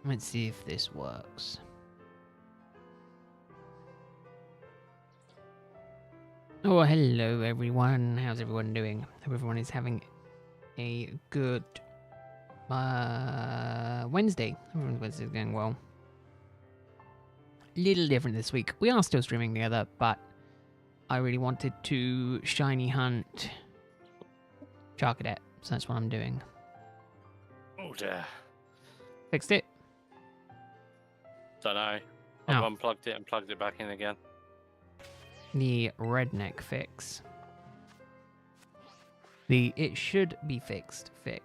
Let's see if this works. Oh, hello everyone. How's everyone doing? Hope everyone is having a good Wednesday. Everyone's Wednesday is going well. Little different this week. We are still streaming together, but I really wanted to shiny hunt Charcadet, so that's what I'm doing. Oh dear. Fixed it? Don't know. I've unplugged it and plugged it back in again. The redneck fix. The it should be fixed fix.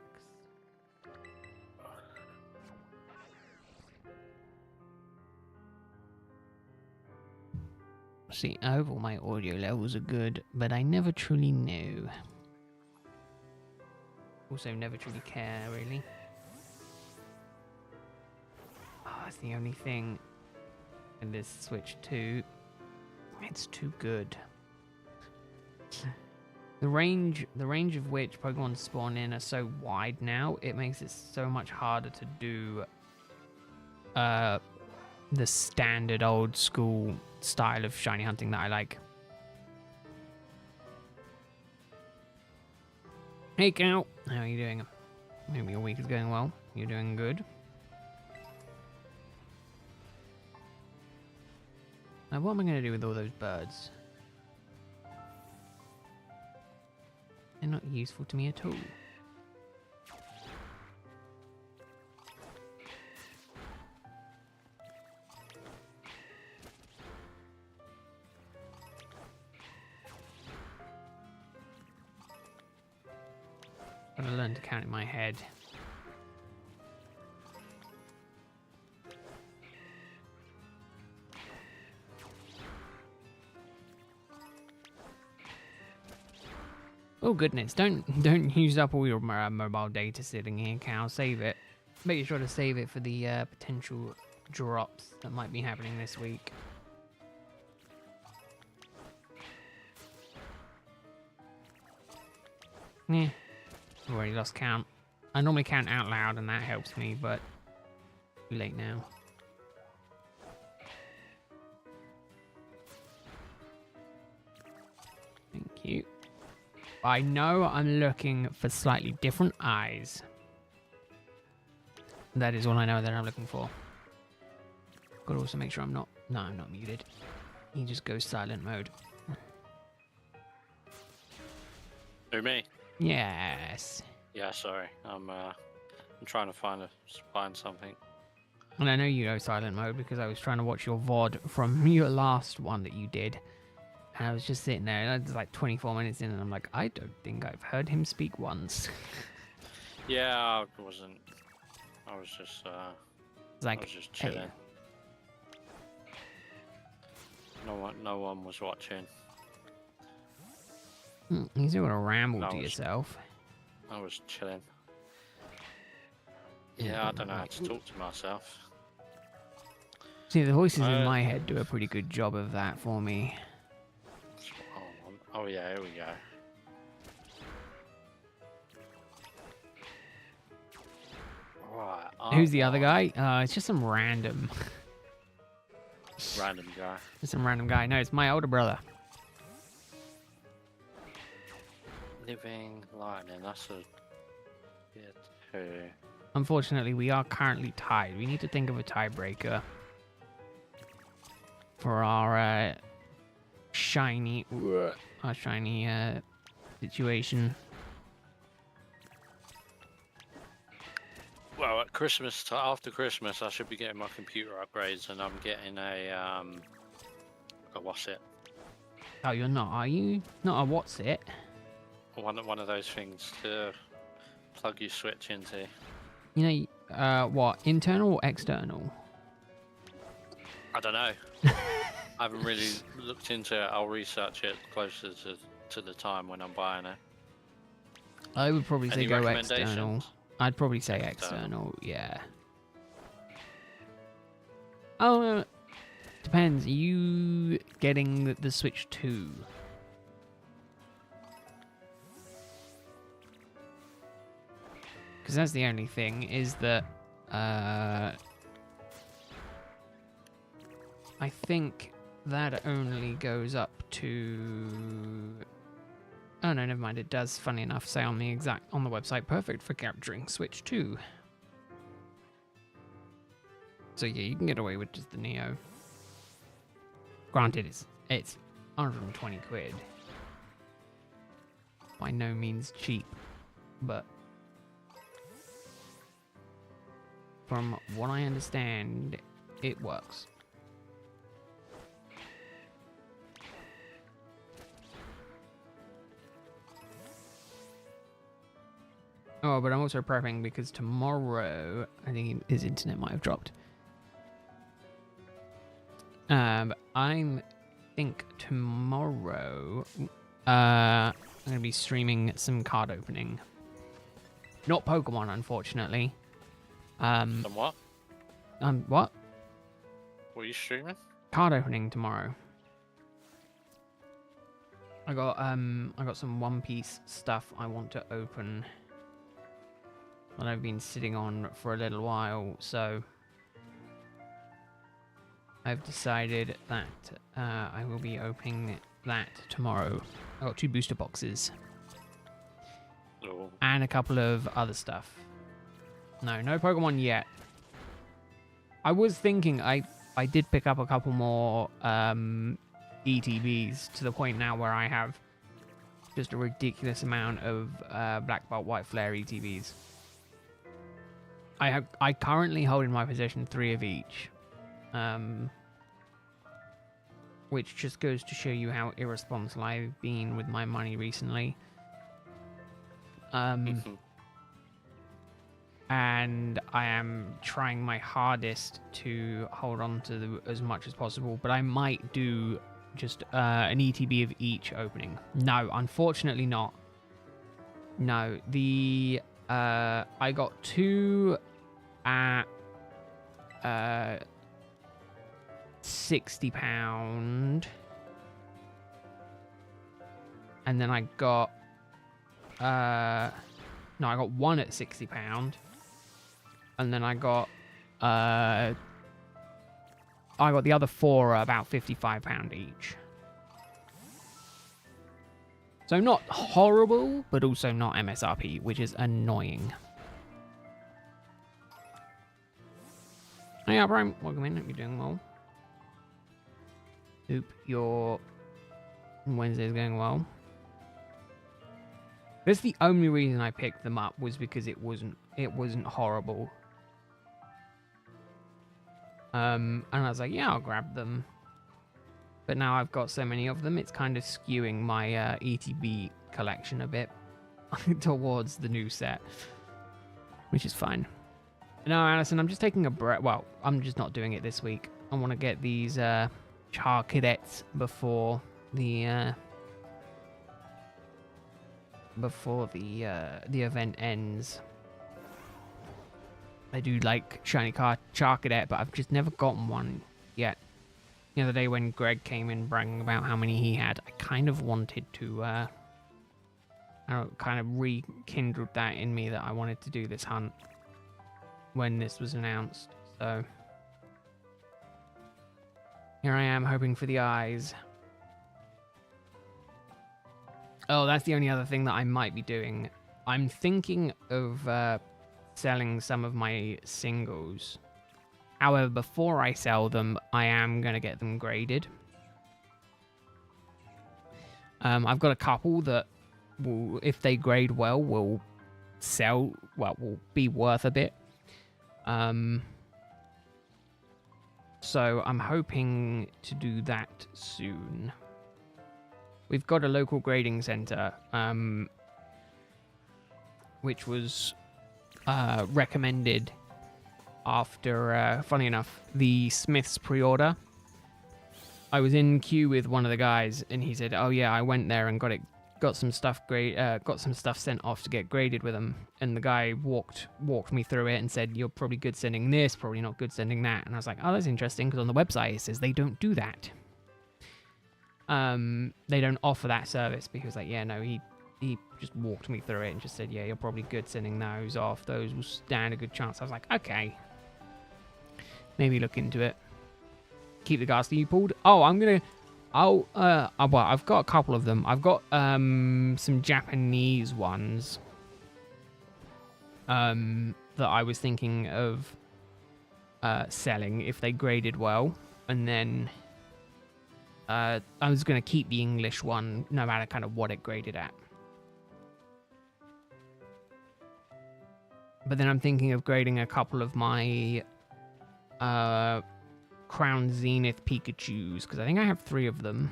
See, I hope all my audio levels are good, but I never truly know. Also, never truly care, really. Oh, that's the only thing in this Switch 2. It's too good. The range of which Pokemon spawn in are so wide now, it makes it so much harder to do the standard old school style of shiny hunting that I like. Hey Cal, how are you doing? Maybe your week is going well. You're doing good. Now what am I going to do with all those birds? They're not useful to me at all. Gotta learn to count in my head. Oh goodness! Don't use up all your mobile data sitting here, Cal. Save it. Make sure to save it for the potential drops that might be happening this week. Yeah. I've already lost count. I normally count out loud and that helps me, but too late now. Thank you. I know I'm looking for slightly different eyes. That is all I know that I'm looking for. Gotta also make sure I'm not... No, I'm not muted. He just goes silent mode. Who, me? Yes. Yeah, sorry. I'm trying to find something. And I know you go silent mode because I was trying to watch your VOD from your last one that you did. And I was just sitting there, and it's like 24 minutes in, and I'm like, I don't think I've heard him speak once. Yeah, I wasn't. I was just. Like, I was just chilling. Hey. No one was watching. You still gotta ramble to yourself. I was chilling. Yeah, I don't know how to talk to myself. See, the voices in my head do a pretty good job of that for me. Oh yeah, here we go. Right. Who's the other guy? It's just some random... Random guy. Just some random guy. No, it's my older brother. Living Lightning, that's a bit too. Unfortunately, we are currently tied. We need to think of a tiebreaker for our shiny situation. Well, at after Christmas, I should be getting my computer upgrades, and I'm getting a what's it? Oh, you're not, are you? Not a what's it? One of those things to plug your Switch into. You know, what? Internal or external? I don't know. I haven't really looked into it. I'll research it closer to the time when I'm buying it. I would probably say Any go external. I'd probably say External. external, yeah. Oh, depends. Are you getting the Switch 2? Because that's the only thing, is that I think that only goes up to... Oh no, never mind. It does, funny enough, say on the website, perfect for capturing Switch 2. So yeah, you can get away with just the Neo. Granted, it's 120 quid. By no means cheap, but from what I understand, it works. Oh, but I'm also prepping because tomorrow, I think his internet might have dropped. I think tomorrow, I'm going to be streaming some card opening. Not Pokemon, unfortunately. Then what? What? What are you streaming? Card opening tomorrow. I got some One Piece stuff I want to open that I've been sitting on for a little while, so I've decided that I will be opening that tomorrow. I got 2 booster boxes. Oh. And a couple of other stuff. No Pokemon yet. I was thinking I did pick up a couple more ETBs to the point now where I have just a ridiculous amount of Black Belt White Flare ETBs. I currently hold in my possession 3 of each. Which just goes to show you how irresponsible I've been with my money recently. And I am trying my hardest to hold on to as much as possible, but I might do just an ETB of each opening. No, unfortunately not. No, I got 2 at £60, and then I got I got 1 at £60, and then I got the other 4 at about £55 each. So not horrible, but also not MSRP, which is annoying. Hey, Prime, welcome in. Hope you're doing well. Hope your Wednesday's going well. That's the only reason I picked them up, was because it wasn't horrible. And I was like, yeah, I'll grab them. But now I've got so many of them, it's kind of skewing my ETB collection a bit towards the new set, which is fine. No, Alison, I'm just taking a break. Well, I'm just not doing it this week. I want to get these Charcadets before the event ends. I do like Shiny Charcadet, but I've just never gotten one yet. The other day when Greg came in bragging about how many he had, I kind of wanted to, I kind of rekindled that in me that I wanted to do this hunt when this was announced. So here I am hoping for the eyes. Oh, that's the only other thing that I might be doing. I'm thinking of selling some of my singles. However, before I sell them, I am going to get them graded. I've got a couple that, will, if they grade well, will sell, well, will be worth a bit. So I'm hoping to do that soon. We've got a local grading center, which was recommended after, funny enough, the Smiths pre-order. I was in queue with one of the guys, and he said, "Oh yeah, I went there and got some stuff sent off to get graded with them." And the guy walked me through it and said, "You're probably good sending this, probably not good sending that." And I was like, "Oh, that's interesting," because on the website it says they don't do that. They don't offer that service, because like, yeah, no, he just walked me through it and just said, "Yeah, you're probably good sending those off. Those will stand a good chance." I was like, okay, maybe look into it. keep the Ghastly you pulled. Oh, well, I've got a couple of them. I've got some Japanese ones that I was thinking of selling if they graded well, and then I was going to keep the English one no matter kind of what it graded at. But then I'm thinking of grading a couple of my Crown Zenith Pikachus, because I think I have 3 of them.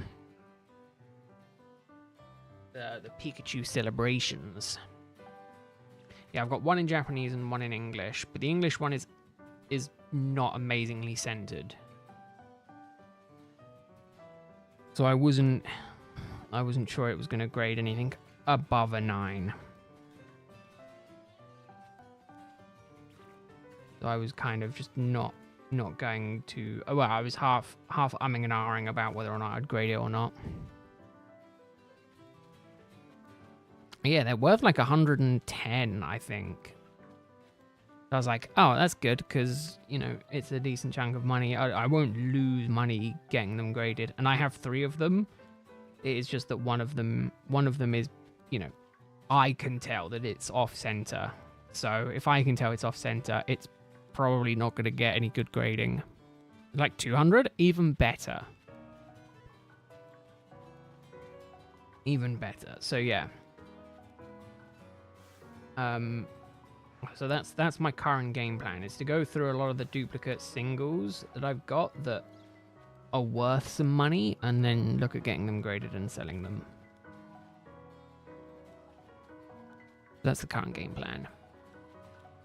The Pikachu Celebrations. Yeah, I've got one in Japanese and one in English, but the English one is not amazingly centered. So I wasn't sure it was going to grade anything above a 9. So I was kind of just not going to. Well, I was half umming and ahhing about whether or not I'd grade it or not. Yeah, they're worth like 110, I think. I was like, oh, that's good, because, you know, it's a decent chunk of money. I won't lose money getting them graded. And I have 3 of them. It is just that one of them is, you know, I can tell that it's off-center. So if I can tell it's off-center, it's probably not going to get any good grading. Like 200? Even better. Even better. So, yeah. So that's my current game plan, is to go through a lot of the duplicate singles that I've got that are worth some money, and then look at getting them graded and selling them. That's the current game plan.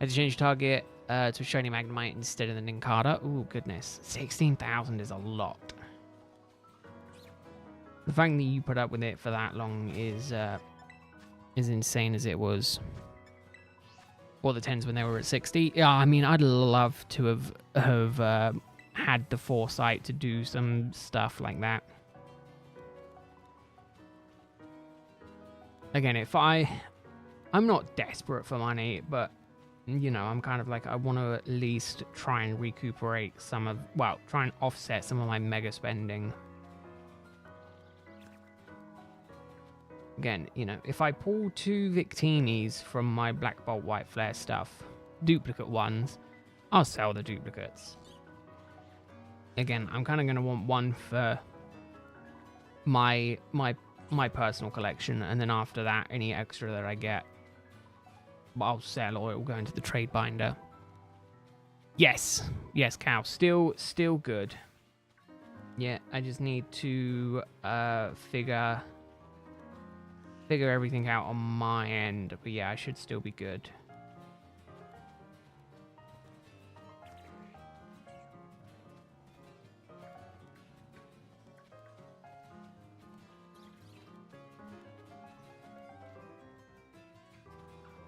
I had to change target to a Shiny Magnemite instead of the Nincada. Ooh, goodness. 16,000 is a lot. The fact that you put up with it for that long is insane as it was. Or the 10s when they were at 60. Yeah, I mean, I'd love to have had the foresight to do some stuff like that. Again, if I'm not desperate for money, but, you know, I'm kind of like, I want to at least try and recuperate try and offset some of my mega spending. Again, you know, if I pull 2 Victinis from my Black Bolt White Flare stuff, duplicate ones, I'll sell the duplicates. Again, I'm kind of going to want one for my personal collection, and then after that, any extra that I get, I'll sell, or it will go into the trade binder. Yes, Cal, still good. Yeah, I just need to figure everything out on my end, but yeah, I should still be good.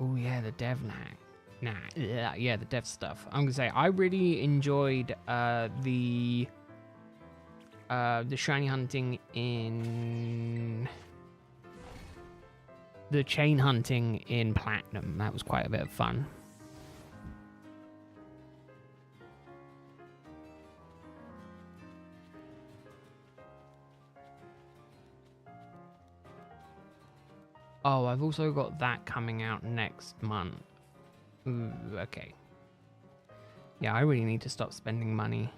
Oh yeah, the dev yeah, the dev stuff. I'm gonna say I really enjoyed the shiny hunting in the chain hunting in Platinum. That was quite a bit of fun. Oh, I've also got that coming out next month. Ooh, okay. Yeah, I really need to stop spending money.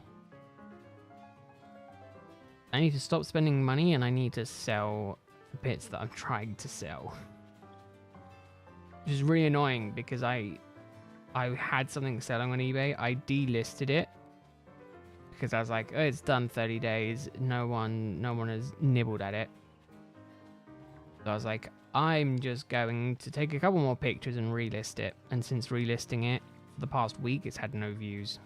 I need to stop spending money, and I need to sell bits that I'm trying to sell. Which is really annoying, because I had something selling on eBay. I delisted it because I was like, oh, it's done 30 days. No one has nibbled at it. So I was like, I'm just going to take a couple more pictures and relist it. And since relisting it for the past week, it's had no views.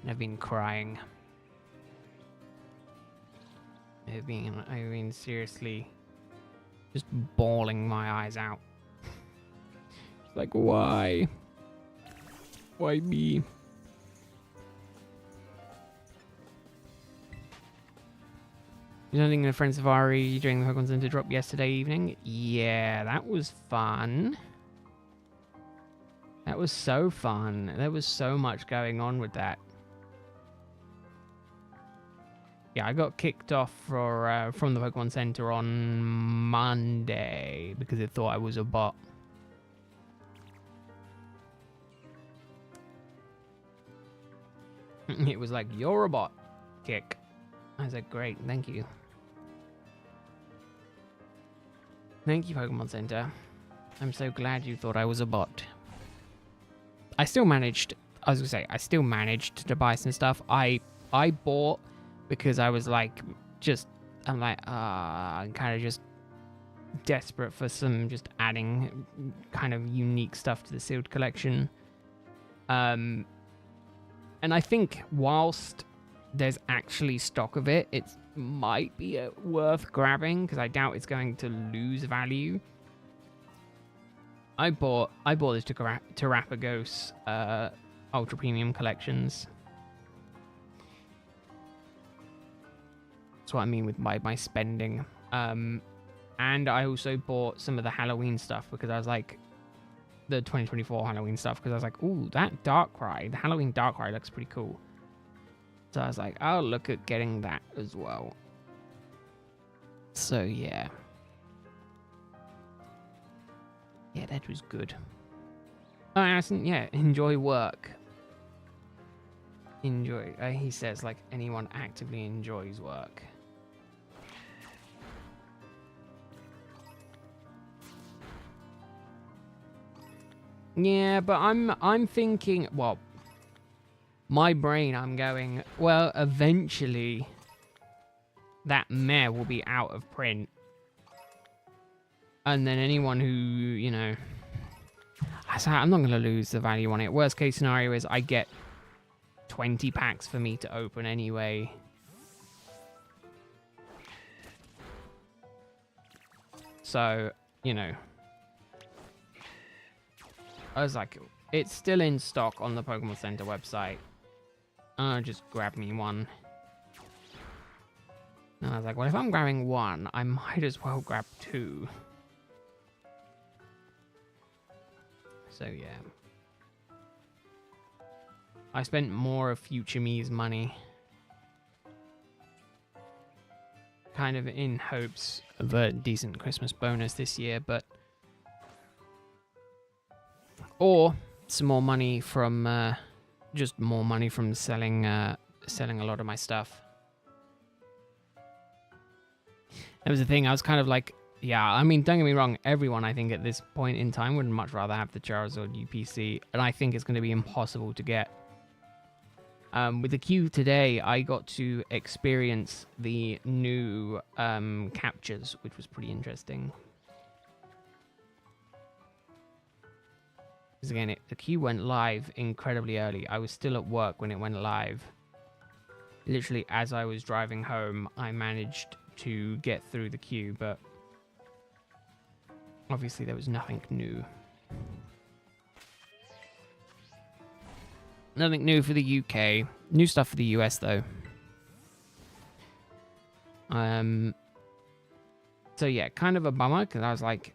And I've been crying. I've been seriously just bawling my eyes out. Like, why? Why me? You're nothing in a Friend Safari during the Pokemon Center drop yesterday evening? Yeah, that was fun. That was so fun. There was so much going on with that. Yeah, I got kicked off from the Pokemon Center on Monday because it thought I was a bot. It was like, you're a bot. Kick. I was like, great, thank you. Thank you, Pokemon Center. I'm so glad you thought I was a bot. I still managed, I was gonna say, I still managed to buy some stuff. I bought because I was like, I'm kind of just desperate for some just adding kind of unique stuff to the sealed collection. And I think whilst there's actually stock of it, it might be worth grabbing because I doubt it's going to lose value. I bought this Terrapagos Ultra Premium collections. That's what I mean with my spending. And I also bought some of the Halloween stuff because I was like, the 2024 Halloween stuff, because I was like, ooh, that Darkrai, the Halloween Darkrai looks pretty cool. So I was like, I'll look at getting that as well. So yeah. Yeah, that was good. Oh, Addison, yeah, enjoy work. Enjoy. He says, like, anyone actively enjoys work. Yeah, but I'm thinking, well, my brain, I'm going, well, eventually that mare will be out of print. And then anyone who, you know, I'm not going to lose the value on it. Worst case scenario is I get 20 packs for me to open anyway. So, you know, I was like, it's still in stock on the Pokemon Center website. Just grab me one. And I was like, well, if I'm grabbing one, I might as well grab two. So, yeah. I spent more of Future Me's money. Kind of in hopes of a decent Christmas bonus this year, but... Or some more money from... just more money from selling selling a lot of my stuff. That was the thing. I was kind of like, yeah, I mean, don't get me wrong. Everyone, I think, at this point in time would much rather have the Charizard UPC. And I think it's going to be impossible to get. With the queue today, I got to experience the new captures, which was pretty interesting. Because again, the queue went live incredibly early. I was still at work when it went live. Literally, as I was driving home, I managed to get through the queue, but obviously there was nothing new. Nothing new for the UK. New stuff for the US, though. So yeah, kind of a bummer, because I was like,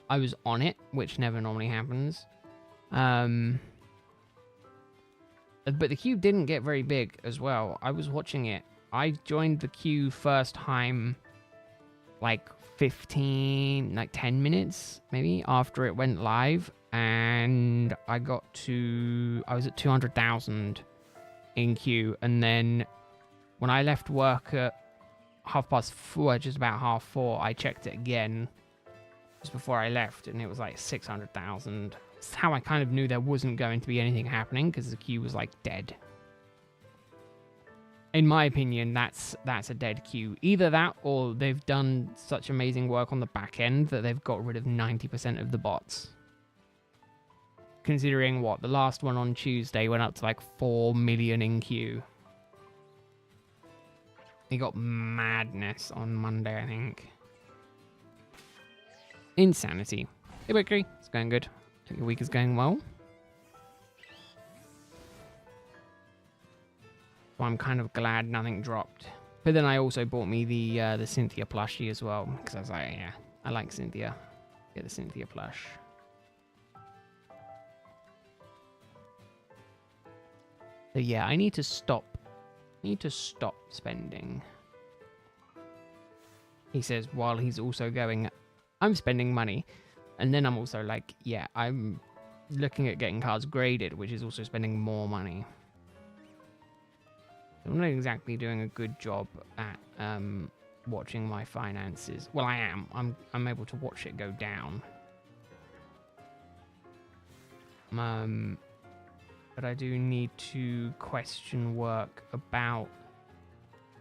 I was on it, which never normally happens. But the queue didn't get very big as well. I was watching it. I joined the queue first time like 10 minutes maybe after it went live, and I was at 200,000 in queue, and then when I left work at 4:30, just about 4:30, I checked it again just before I left, and it was like 600,000. That's how I kind of knew there wasn't going to be anything happening, because the queue was like dead. In my opinion, that's a dead queue. Either that, or they've done such amazing work on the back end that they've got rid of 90% of the bots. Considering what, the last one on Tuesday went up to like 4 million in queue. They got madness on Monday, I think. Insanity. Hey, Wickery. It's going good. I think the week is going well. So I'm kind of glad nothing dropped. But then I also bought me the Cynthia plushie as well, because I was like, yeah, I like Cynthia. Get the Cynthia plush. So yeah, I need to stop. Spending. He says while he's also going, I'm spending money. And then I'm also like, yeah, I'm looking at getting cards graded, which is also spending more money. I'm not exactly doing a good job at watching my finances. Well, I am. I'm able to watch it go down. But I do need to question work about...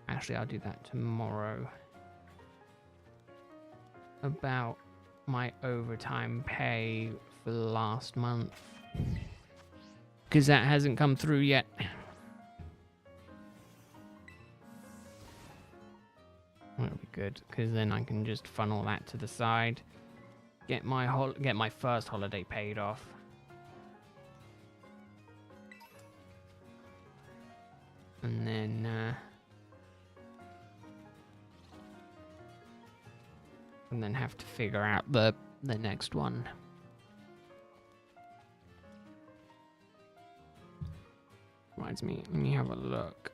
Actually, I'll do that tomorrow. About my overtime pay for last month. Because that hasn't come through yet. That'll be good, because then I can just funnel that to the side. Get my first holiday paid off. And then have to figure out the next one. Reminds me, let me have a look.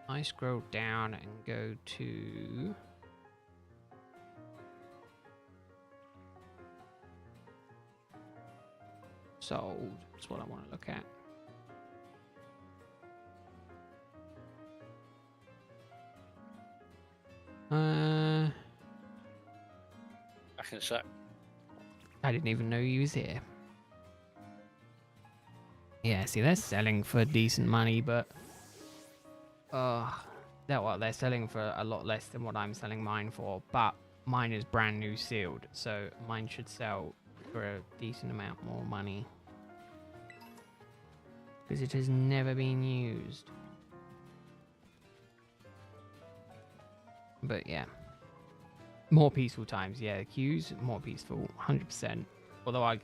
I scroll down and go to sold. That's what I want to look at. Back in a sec. I didn't even know you was here. Yeah, see, they're selling for decent money, but they're selling for a lot less than what I'm selling mine for. But mine is brand new sealed, so mine should sell for a decent amount more money because it has never been used. But yeah, more peaceful times. Yeah, the queues more peaceful, 100%. Although I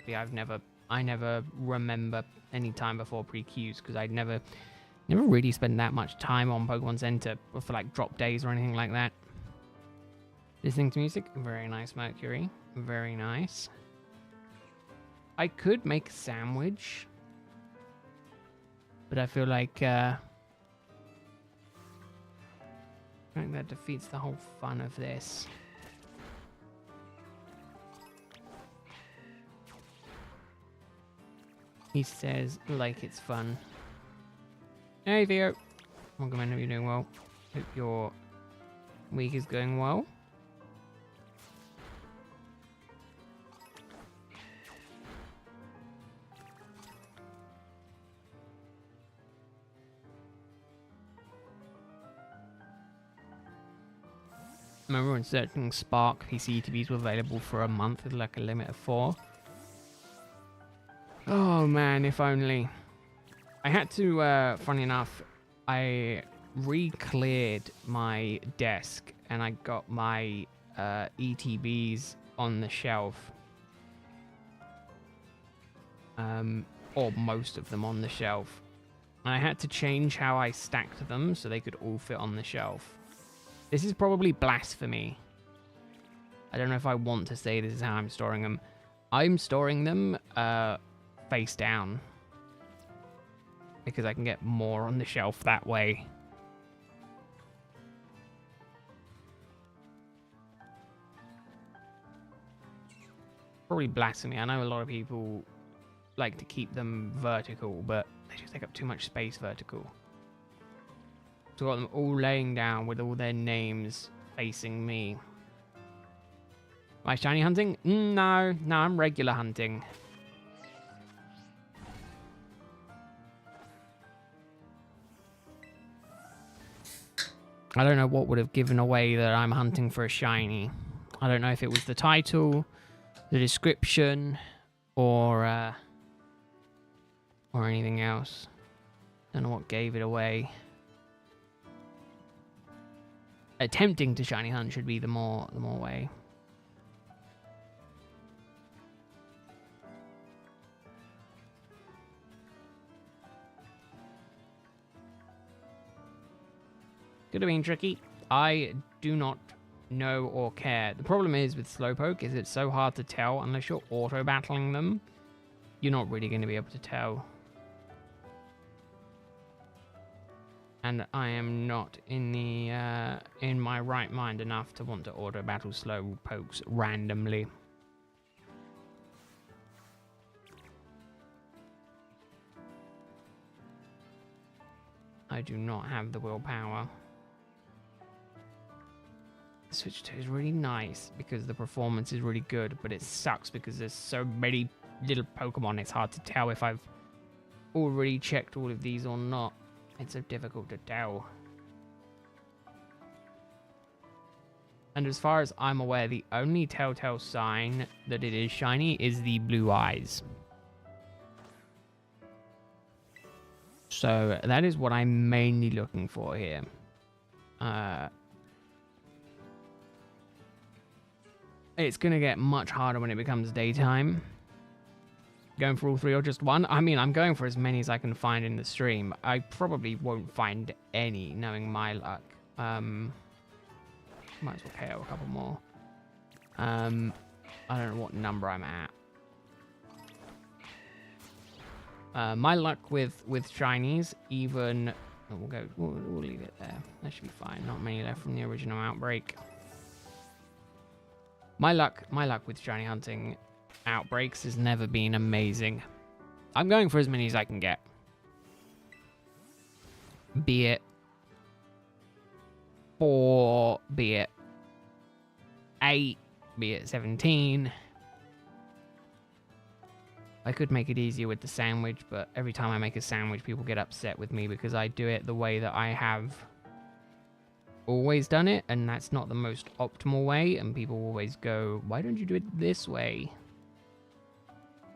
never remember any time before pre-queues because I'd never really spent that much time on Pokemon Center for like drop days or anything like that. Listening to music, very nice, Mercury, very nice. I could make a sandwich, but I feel like I think that defeats the whole fun of this. He says like it's fun. Hey Theo, welcome in, hope you're doing well. Hope your week is going well. I remember when searching Spark, PC ETBs were available for a month with like a limit of 4. Oh man, if only. I had to, funny enough, I re-cleared my desk and I got my ETBs on the shelf. Or most of them on the shelf. And I had to change how I stacked them so they could all fit on the shelf. This is probably blasphemy. I don't know if I want to say this is how I'm storing them. I'm storing them face down. Because I can get more on the shelf that way. Probably blasphemy. I know a lot of people like to keep them vertical, but they just take up too much space vertical. So I've got them all laying down with all their names facing me. Am I shiny hunting? No, I'm regular hunting. I don't know what would have given away that I'm hunting for a shiny. I don't know if it was the title, the description, or anything else. Don't know what gave it away. Attempting to shiny hunt should be the more way. Could have been tricky. I do not know or care. The problem is with Slowpoke is it's so hard to tell unless you're auto battling them. You're not really going to be able to tell. And I am not in the in my right mind enough to want to auto battle slow pokes randomly. I do not have the willpower. Switch 2 is really nice because the performance is really good, but it sucks because there's so many little Pokemon. It's hard to tell if I've already checked all of these or not. It's so difficult to tell. And as far as I'm aware, the only telltale sign that it is shiny is the blue eyes. So that is what I'm mainly looking for here. It's going to get much harder when it becomes daytime. Going for all three or just one? I mean, I'm going for as many as I can find in the stream. I probably won't find any, knowing my luck. Might as well KO a couple more. I don't know what number I'm at. My luck with shinies, even... Oh, we'll leave it there. That should be fine. Not many left from the original outbreak. My luck with shiny hunting outbreaks has never been amazing. I'm going for as many as I can get. Be it 4, be it 8, be it 17. I could make it easier with the sandwich, but every time I make a sandwich, people get upset with me because I do it the way that I have always done it, and that's not the most optimal way, and people always go, why don't you do it this way?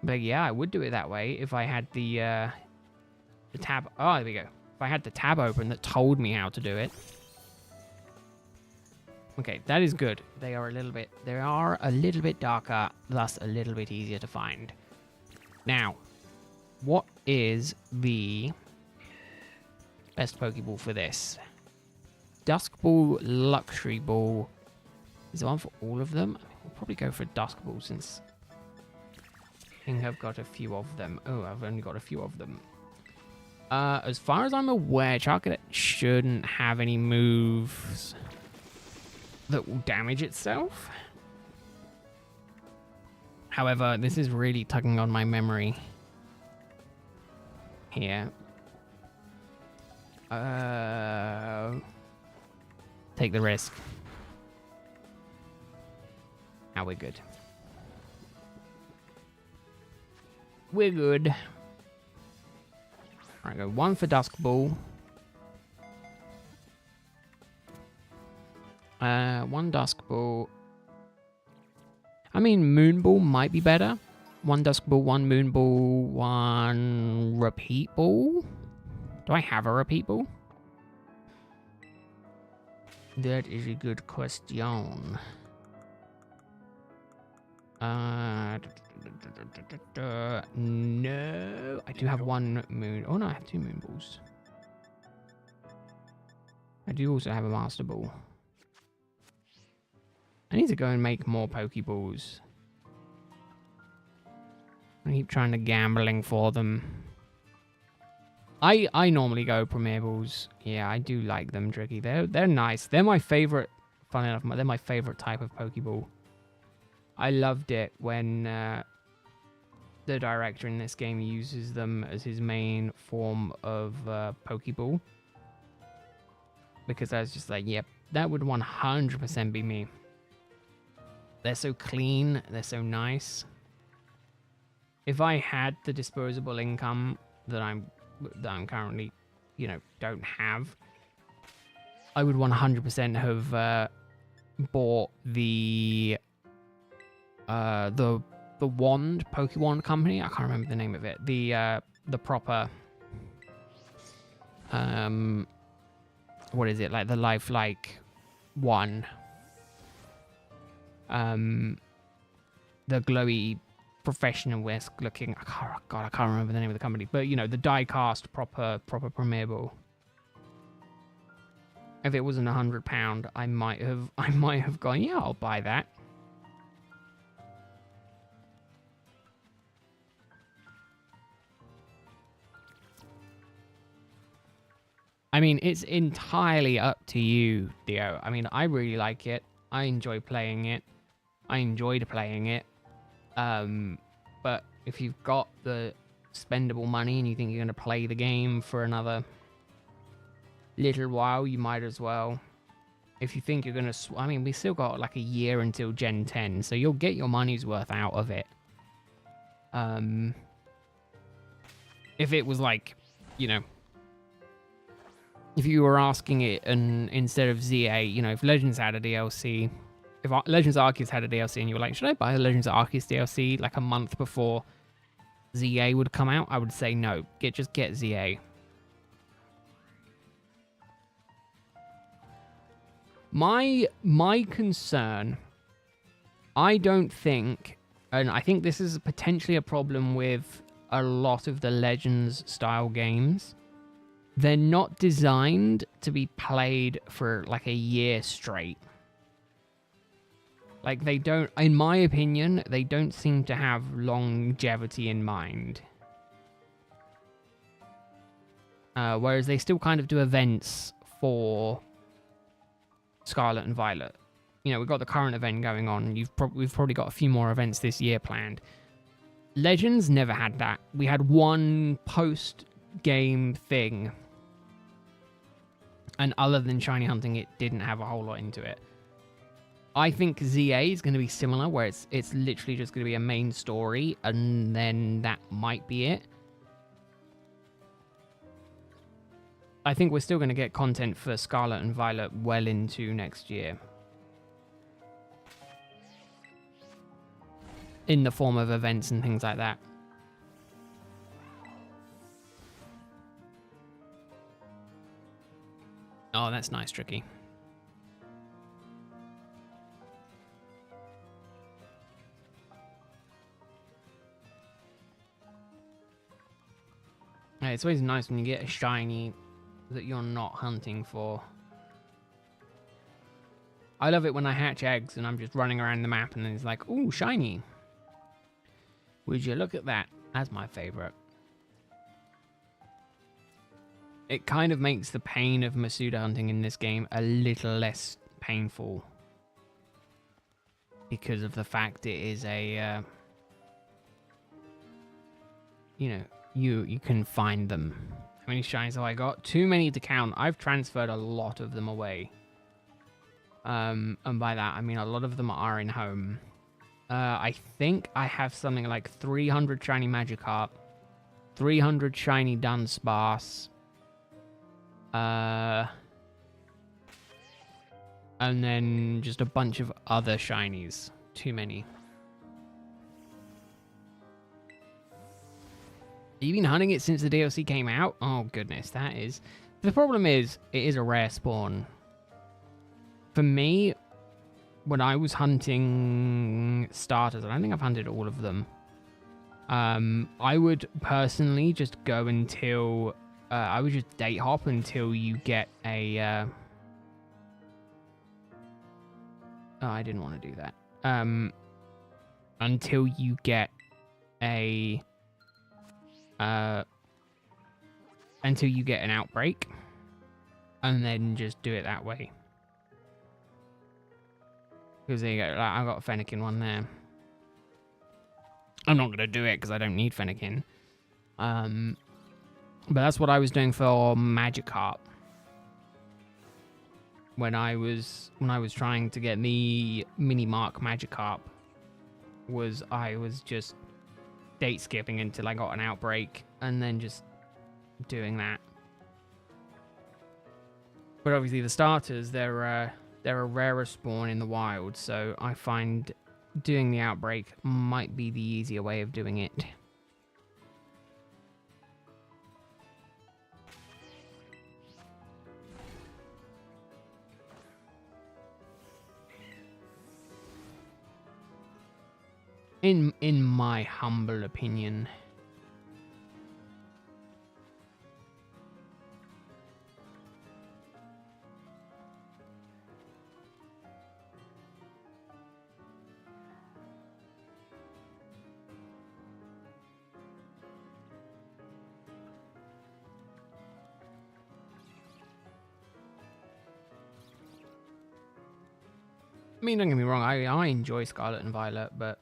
But yeah, I would do it that way if I had the tab. Oh, there we go. If I had the tab open that told me how to do it. Okay, that is good. They are a little bit darker, thus a little bit easier to find. Now, what is the best Pokeball for this? Dusk Ball, Luxury Ball. Is there one for all of them? I mean, we'll probably go for Dusk Ball since I think I've got a few of them. Oh, I've only got a few of them. As far as I'm aware, Charcadet shouldn't have any moves that will damage itself. However, this is really tugging on my memory here. Take the risk. Now we're good. We're good. Alright, go 1 for Dusk Ball. 1 Dusk Ball. I mean, Moon Ball might be better. 1 Dusk Ball, 1 Moon Ball, 1 Repeat Ball. Do I have a Repeat Ball? That is a good question. No, I do have 1 Moon. Oh no, I have 2 Moon Balls. I do also have a Master Ball. I need to go and make more Pokeballs. I keep trying to gambling for them. I normally go Premier Balls. Yeah, I do like them, Tricky. They're nice. They're my favorite. Fun enough, they're my favorite type of Pokeball. I loved it when the director in this game uses them as his main form of Pokeball. Because I was just like, yep, that would 100% be me. They're so clean. They're so nice. If I had the disposable income that I'm currently, don't have, I would 100% have bought the wand, Pokewand company. I can't remember the name of it. The proper what is it, like the lifelike one? The glowy professional esque looking. I can't remember the name of the company, but the die cast proper Premier Ball. If it wasn't £100, I might have gone, yeah, I'll buy that. I mean, it's entirely up to you, Theo. I mean, I really like it. I enjoy playing it. I enjoyed playing it. But if you've got the spendable money and you think you're going to play the game for another little while, you might as well. If you think you're going to... I mean, we still got like a year until Gen 10, so you'll get your money's worth out of it. If it was like, you know... If you were asking it and instead of ZA, you know, if Legends had a DLC... If Legends Arceus had a DLC and you were like, should I buy the Legends Arceus DLC like a month before ZA would come out? I would say no. Just get ZA. My concern, I don't think, and I think this is potentially a problem with a lot of the Legends style games. They're not designed to be played for like a year straight. Like, they don't, in my opinion, they don't seem to have longevity in mind. Whereas they still kind of do events for Scarlet and Violet. You know, we've got the current event going on. We've probably got a few more events this year planned. Legends never had that. We had one post-game thing. And other than shiny hunting, it didn't have a whole lot into it. I think ZA is going to be similar, where it's literally just going to be a main story, and then that might be it. I think we're still going to get content for Scarlet and Violet well into next year. In the form of events and things like that. Oh, that's nice, Tricky. Yeah, it's always nice when you get a shiny that you're not hunting for. I love it when I hatch eggs and I'm just running around the map and then it's like, ooh, shiny. Would you look at that? That's my favorite. It kind of makes the pain of Masuda hunting in this game a little less painful. Because of the fact it is a... you know, you can find them. How many shinies have I got? Too many to count. I've transferred a lot of them away. And by that, I mean a lot of them are in home. I think I have something like 300 shiny Magikarp, 300 shiny Dunsparce, and then just a bunch of other shinies. Too many. You've been hunting it since the DLC came out? Oh, goodness, that is... The problem is, it is a rare spawn. For me, when I was hunting starters, I don't think I've hunted all of them. I would personally just go until... I would just date hop until you get a... Oh, I didn't want to do that. Until you get a... until you get an outbreak, and then just do it that way. Because there you go, like, I've got a Fennekin one there. I'm not going to do it because I don't need Fennekin. But that's what I was doing for Magikarp. When I was trying to get the mini Mark Magikarp, I was just date skipping until I got an outbreak and then just doing that. But obviously the starters, they're a rarer spawn in the wild, so I find doing the outbreak might be the easier way of doing it. In my humble opinion. I mean, don't get me wrong, I enjoy Scarlet and Violet, but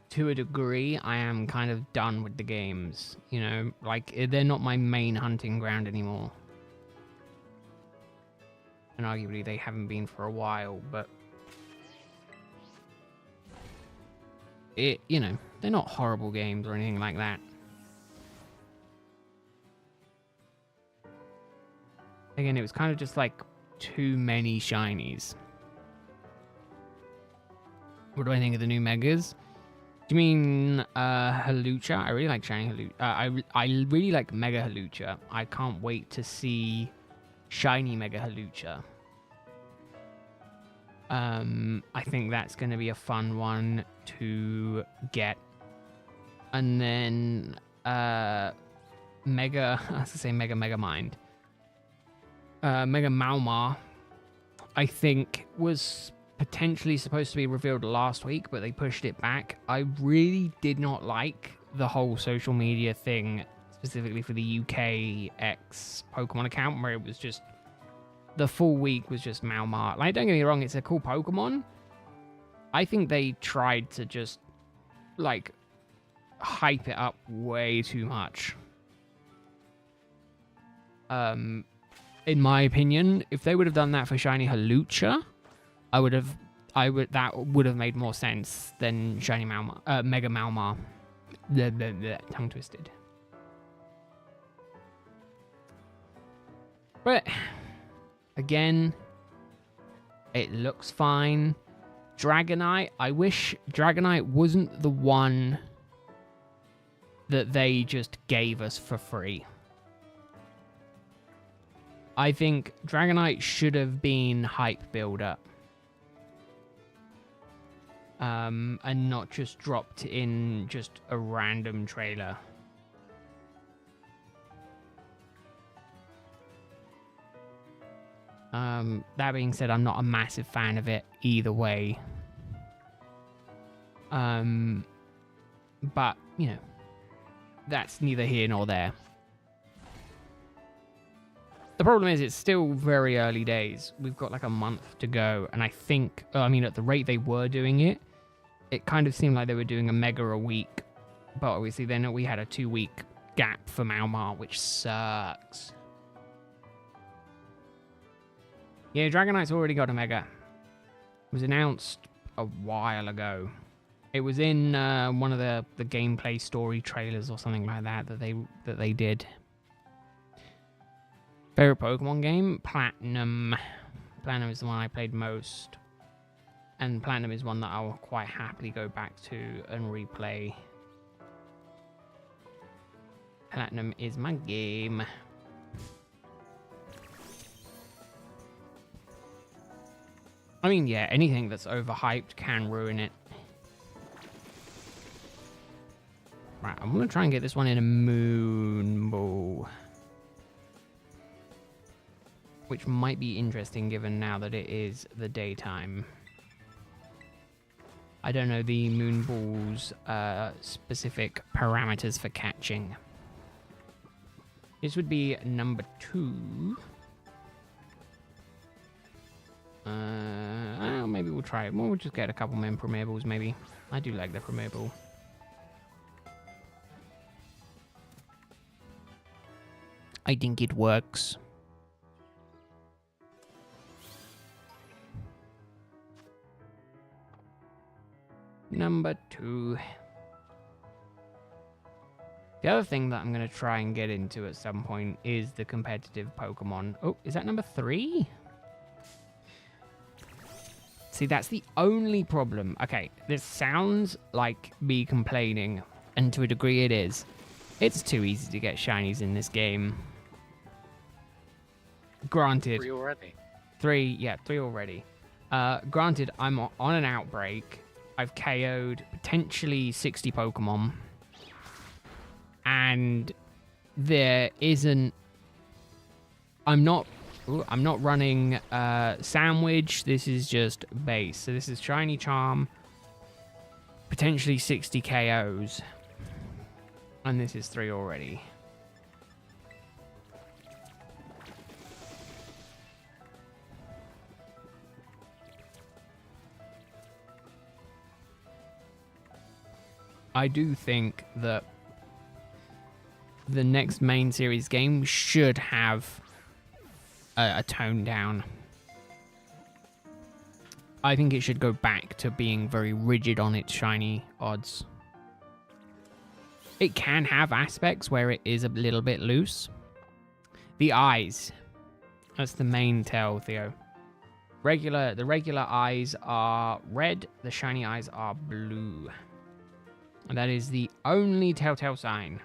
to a degree, I am kind of done with the games. You know, like, they're not my main hunting ground anymore. And arguably, they haven't been for a while, but you know, they're not horrible games or anything like that. Again, it was kind of just like too many shinies. What do I think of the new megas? Do you mean Halucha? I really like Shiny Halucha. I really like Mega Halucha. I can't wait to see Shiny Mega Halucha. I think that's going to be a fun one to get. And then Mega, I was to say Mega Mind. Mega Maumar, I think, was potentially supposed to be revealed last week, but they pushed it back. I really did not like the whole social media thing, specifically for the UK X Pokemon account, where it was just the full week was just Maumar. Like, don't get me wrong, it's a cool Pokemon. I think they tried to just, like, hype it up way too much. In my opinion, if they would have done that for Shiny Halucha, that would have made more sense than Shiny Maumar, Mega Maumar. Tongue twisted. But again, it looks fine. Dragonite, I wish Dragonite wasn't the one that they just gave us for free. I think Dragonite should have been hype builder. And not just dropped in just a random trailer. That being said, I'm not a massive fan of it either way. But, you know, that's neither here nor there. The problem is it's still very early days. We've got like a month to go. And I think, I mean, at the rate they were doing it, it kind of seemed like they were doing a mega a week. But obviously then we had a 2-week gap for Maumar, which sucks. Yeah, Dragonite's already got a mega. It was announced a while ago. It was in one of the gameplay story trailers or something like that they did. Favorite Pokemon game? Platinum. Platinum is the one I played most. And Platinum is one that I'll quite happily go back to and replay. Platinum is my game. I mean, yeah, anything that's overhyped can ruin it. Right, I'm going to try and get this one in a Moon Ball. Which might be interesting given now that it is the daytime. I don't know the Moon Ball's specific parameters for catching. This would be number 2. Maybe we'll try it. We'll just get a couple more Premier Balls, maybe. I do like the Premier Ball. I think it works. Number 2. The other thing that I'm going to try and get into at some point is the competitive Pokemon. Oh, is that number 3? See, that's the only problem. Okay, this sounds like me complaining, and to a degree it is. It's too easy to get shinies in this game. Granted. 3 already? 3 already. Granted, I'm on an outbreak. I've KO'd potentially 60 Pokemon. And there isn't... I'm not running Sandwich. This is just base. So this is Shiny Charm. Potentially 60 KOs. And this is 3 already. I do think that the next main series game should have a tone down. I think it should go back to being very rigid on its shiny odds. It can have aspects where it is a little bit loose. The eyes. That's the main tell, Theo. The regular eyes are red, the shiny eyes are blue. And that is the only telltale sign.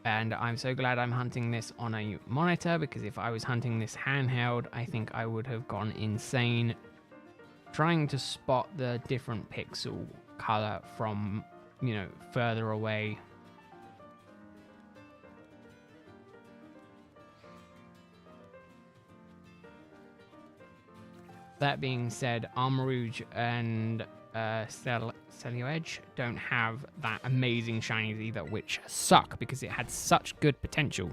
And I'm so glad I'm hunting this on a monitor, because if I was hunting this handheld, I think I would have gone insane trying to spot the different pixel color from, you know, further away. That being said, Armarouge and Celio don't have that amazing shinies either, which suck because it had such good potential.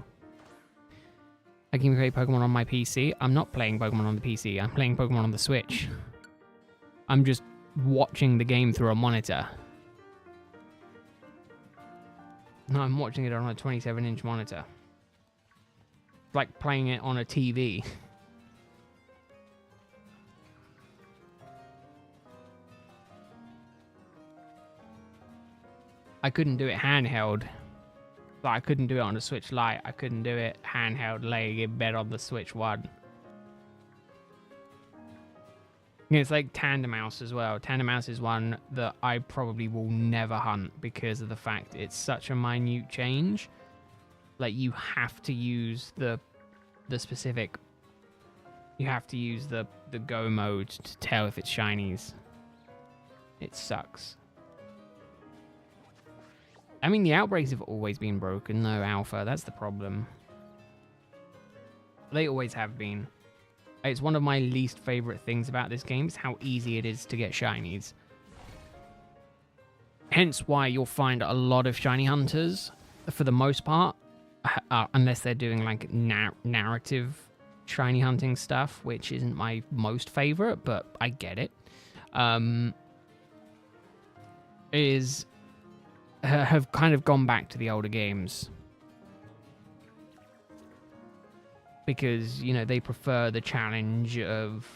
I can play Pokemon on my PC. I'm not playing Pokemon on the PC. I'm playing Pokemon on the Switch. I'm just watching the game through a monitor. No, I'm watching it on a 27-inch monitor. It's like playing it on a TV. I couldn't do it handheld. Like, I couldn't do it on the Switch Lite. I couldn't do it handheld laying in bed on the Switch 1. It's like Tandem Mouse as well. Tandem Mouse is one that I probably will never hunt because of the fact it's such a minute change. Like, you have to use the specific... You have to use the go mode to tell if it's shinies. It sucks. I mean, the outbreaks have always been broken, though, Alpha. That's the problem. They always have been. It's one of my least favorite things about this game is how easy it is to get shinies. Hence why you'll find a lot of shiny hunters, for the most part, unless they're doing, like, narrative shiny hunting stuff, which isn't my most favorite, but I get it, have kind of gone back to the older games. Because, you know, they prefer the challenge of,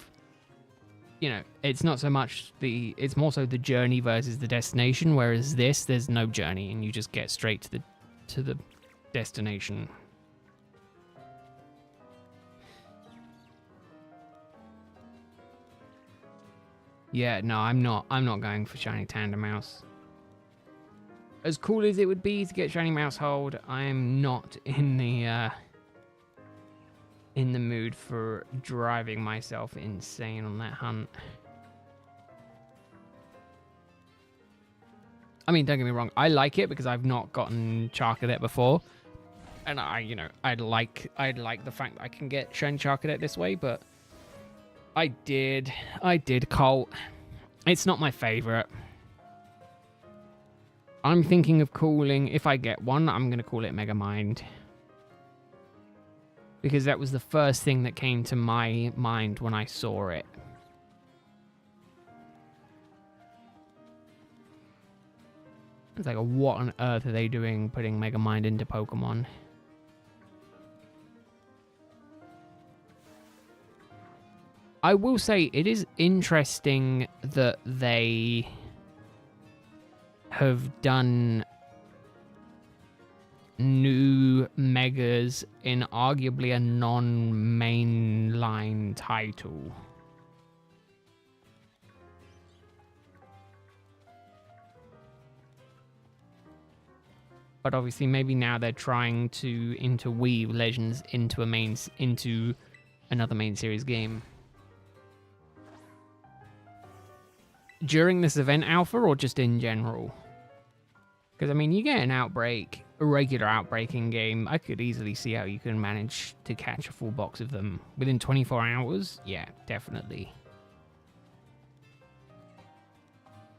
you know, it's not so much it's more so the journey versus the destination, whereas there's no journey and you just get straight to the destination. Yeah, no, I'm not going for shiny Tandem Mouse. As cool as it would be to get shiny Mouse Hold, I am not in the mood for driving myself insane on that hunt. I mean, don't get me wrong, I like it because I've not gotten Charcadet before, and I'd like the fact that I can get shiny Charcadet this way, but I did Colt. It's not my favorite. I'm thinking of calling, if I get one, I'm going to call it Megamind. Because that was the first thing that came to my mind when I saw it. It's like, what on earth are they doing putting Megamind into Pokemon? I will say, it is interesting that they have done new megas in arguably a non-mainline title. But obviously maybe now they're trying to interweave Legends into another main series game. During this event, Alpha, or just in general? Because, I mean, you get a regular outbreak in game, I could easily see how you can manage to catch a full box of them within 24 hours. Yeah, definitely.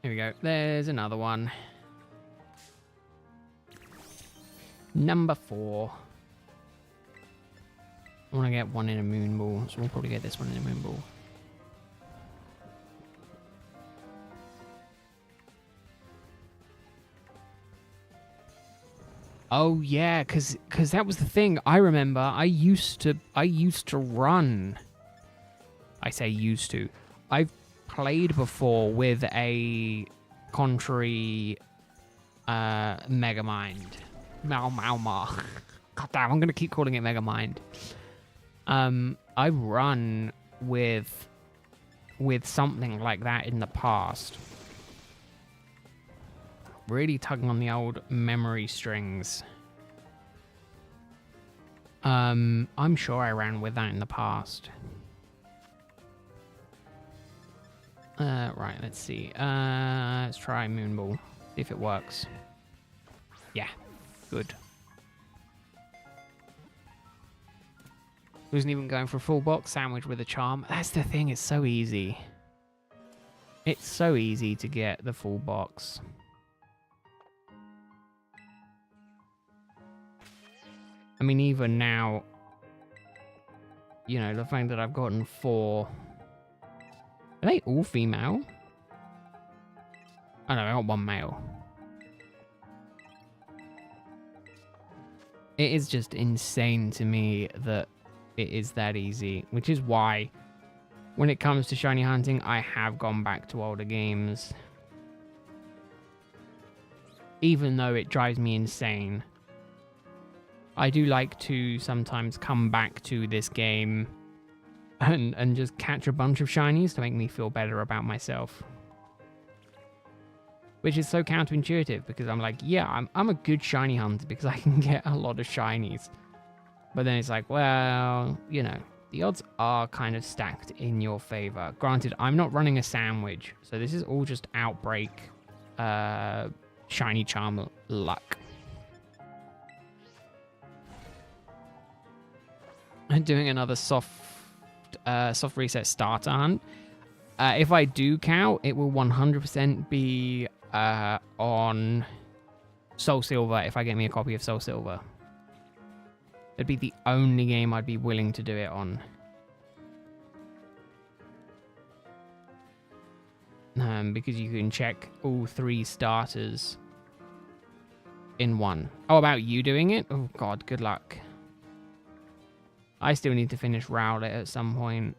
Here we go. There's another one. Number 4. I want to get one in a Moon Ball, so we'll probably get this one in a Moon Ball. Oh yeah, cause that was the thing. I remember I used to run. I say used to. I've played before with a contrary Megamind. Mau. God damn, I'm gonna keep calling it Megamind. I run with something like that in the past. Really tugging on the old memory strings. I'm sure I ran with that in the past. Right, let's see. Let's try Moonball. See if it works. Yeah, good. Wasn't even going for a full box sandwich with a charm. That's the thing, it's so easy. It's so easy to get the full box. I mean, even now, you know, the fact that I've gotten 4... Are they all female? Oh no, I got 1 male. It is just insane to me that it is that easy, which is why when it comes to shiny hunting, I have gone back to older games. Even though it drives me insane. I do like to sometimes come back to this game and just catch a bunch of shinies to make me feel better about myself. Which is so counterintuitive because I'm like, yeah, I'm a good shiny hunter because I can get a lot of shinies. But then it's like, well, you know, the odds are kind of stacked in your favor. Granted, I'm not running a sandwich, so this is all just Outbreak shiny charm luck. I'm doing another soft reset starter hunt. If I do count, it will 100% be on Soul Silver if I get me a copy of Soul Silver. It'd be the only game I'd be willing to do it on. Because you can check all 3 starters in one. Oh, about you doing it? Oh god, good luck. I still need to finish Rowlet at some point.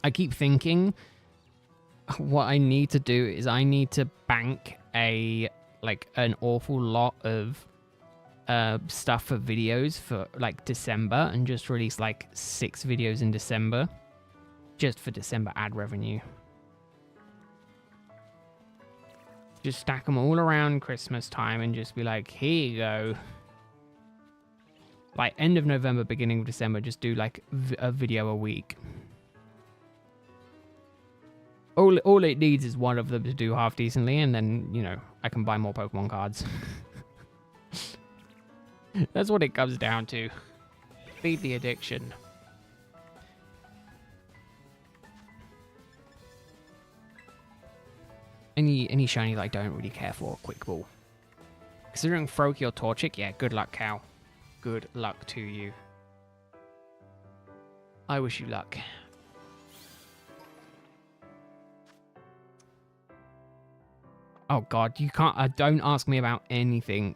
I keep thinking what I need to do is I need to bank an awful lot of stuff for videos for like December and just release like 6 videos in December just for December ad revenue. Just stack them all around Christmas time and just be like, here you go. Like end of November, beginning of December, just do like a video a week. All it needs is one of them to do half decently, and then, you know, I can buy more Pokemon cards. That's what it comes down to. Feed the addiction. Any shiny that I don't really care for, Quick Ball. Considering Froakie or Torchic, yeah, good luck, Cal. Good luck to you. I wish you luck. Oh god, you can't. Don't ask me about anything,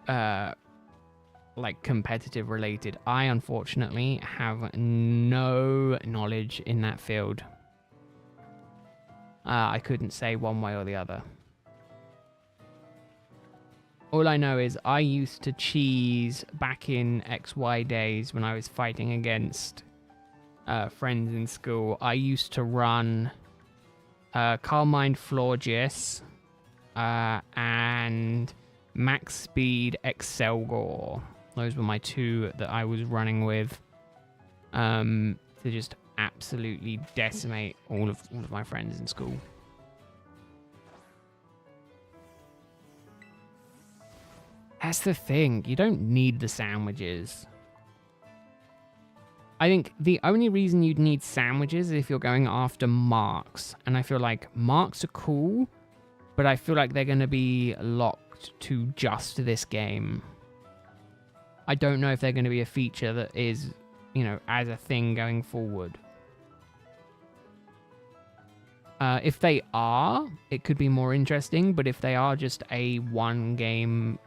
like competitive related. I unfortunately have no knowledge in that field. I couldn't say one way or the other. All I know is I used to cheese back in XY days when I was fighting against friends in school. I used to run Carmine Florges and Max Speed Excelgor. Those were my 2 that I was running with to just absolutely decimate all of my friends in school. That's the thing. You don't need the sandwiches. I think the only reason you'd need sandwiches is if you're going after marks. And I feel like marks are cool, but I feel like they're going to be locked to just this game. I don't know if they're going to be a feature that is, you know, as a thing going forward. If they are, it could be more interesting, but if they are just a one game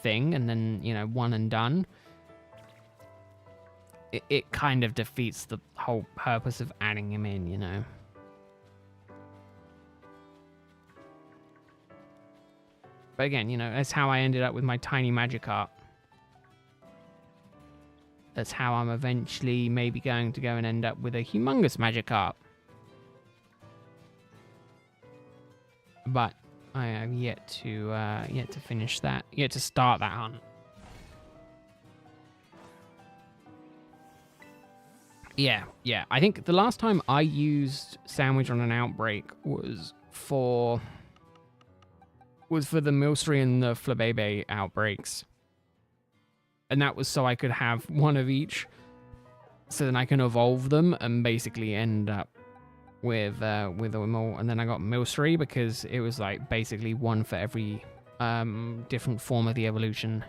thing and then, you know, one and done, it kind of defeats the whole purpose of adding him in, you know. But again, you know, that's how I ended up with my tiny Magikarp. That's how I'm eventually maybe going to go and end up with a humongous Magikarp. But I have yet to finish that, yet to start that hunt. Yeah. I think the last time I used Sandwich on an Outbreak was for the Milcery and the Flabebe outbreaks. And that was so I could have one of each, so then I can evolve them and basically end up with them all. And then I got Milcery because it was like basically one for every different form of the evolution.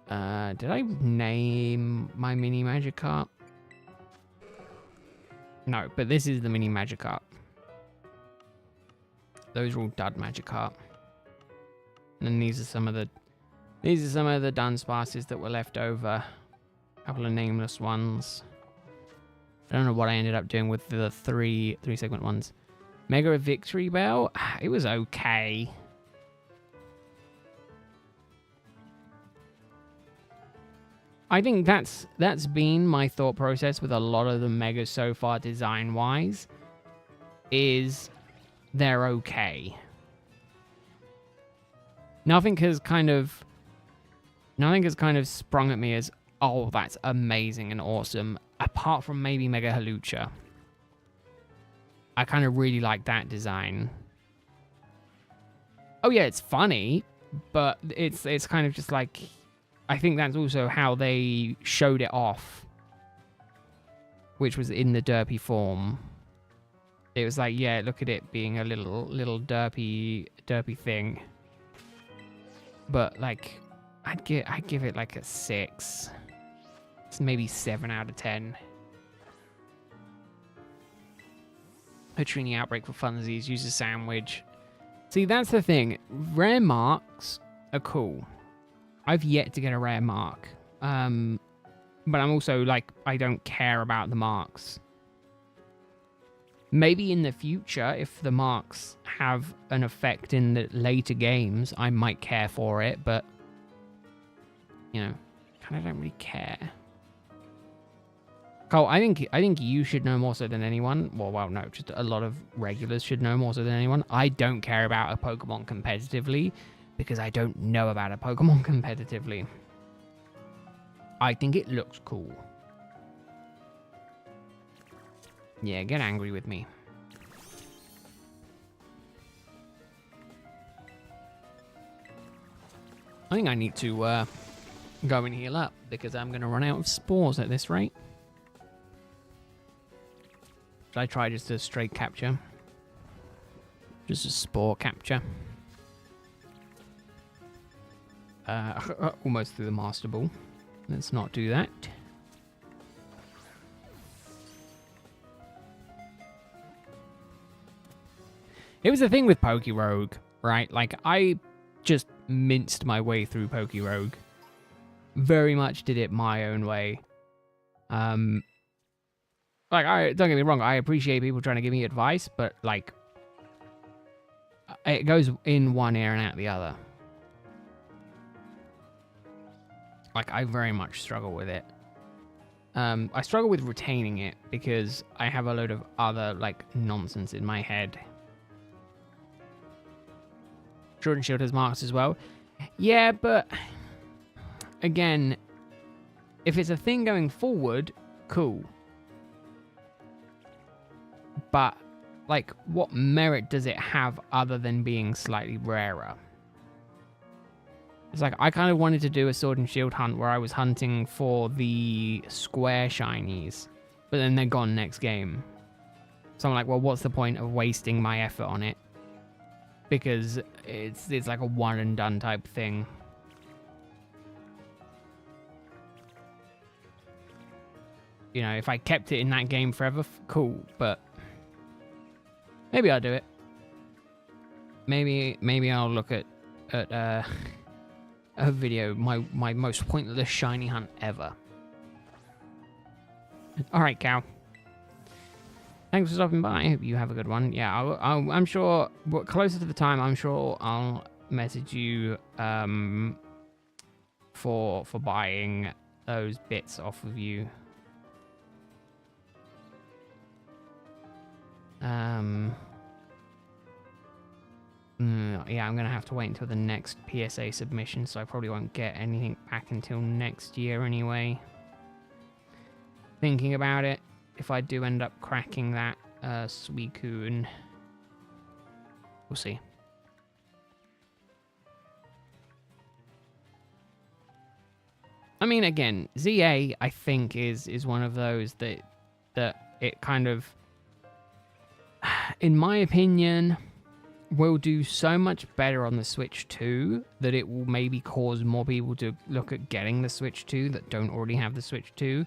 Did I name my mini Magikarp? No, but this is the mini Magikarp. Those are all dud Magikarp. And then these are some of the Dunsparces that were left over. A couple of nameless ones. I don't know what I ended up doing with the three segment ones. Mega Victory Bell, it was okay. I think that's been my thought process with a lot of the Megas so far, design wise, is they're okay. Nothing has kind of sprung at me as, oh, that's amazing and awesome, apart from maybe Mega Halucha. I kind of really like that design. Oh yeah, it's funny, but it's kind of just like, I think that's also how they showed it off, which was in the derpy form. It was like, yeah, look at it being a little derpy thing. But like, I'd give it like a 6. It's maybe 7 out of 10. Petrini Outbreak for funsies, use a sandwich. See, that's the thing. Rare marks are cool. I've yet to get a rare mark. But I'm also like, I don't care about the marks. Maybe in the future, if the marks have an effect in the later games, I might care for it, but, you know, kind of don't really care. Cole, I think you should know more so than anyone. Well, no, just a lot of regulars should know more so than anyone. I don't care about a Pokemon competitively because I don't know about a Pokemon competitively. I think it looks cool. Yeah, get angry with me. I think I need to go and heal up because I'm going to run out of spores at this rate. Should I try just a straight capture? Just a spore capture. Almost through the Master Ball. Let's not do that. It was the thing with Pokerogue, right? Like, I just minced my way through Pokerogue. Very much did it my own way. Like, don't get me wrong, I appreciate people trying to give me advice, but, like, it goes in one ear and out the other. Like, I very much struggle with it. I struggle with retaining it because I have a load of other, like, nonsense in my head. Sword and Shield has marks as well. Yeah, but again, if it's a thing going forward, cool. But, like, what merit does it have other than being slightly rarer? It's like, I kind of wanted to do a Sword and Shield hunt where I was hunting for the square shinies, but then they're gone next game. So I'm like, well, what's the point of wasting my effort on it? Because it's like a one and done type thing. You know, if I kept it in that game forever, cool. But maybe I'll do it. Maybe I'll look at a video, my most pointless shiny hunt ever. All right, Cal. Thanks for stopping by. I hope you have a good one. Yeah, I'm sure. Closer to the time, I'm sure I'll message you for buying those bits off of you. Yeah, I'm gonna have to wait until the next PSA submission, so I probably won't get anything back until next year anyway. Thinking about it, if I do end up cracking that Suicune, we'll see. I mean, again, ZA I think is one of those that it kind of, in my opinion, will do so much better on the Switch 2 that it will maybe cause more people to look at getting the Switch 2 that don't already have the Switch 2.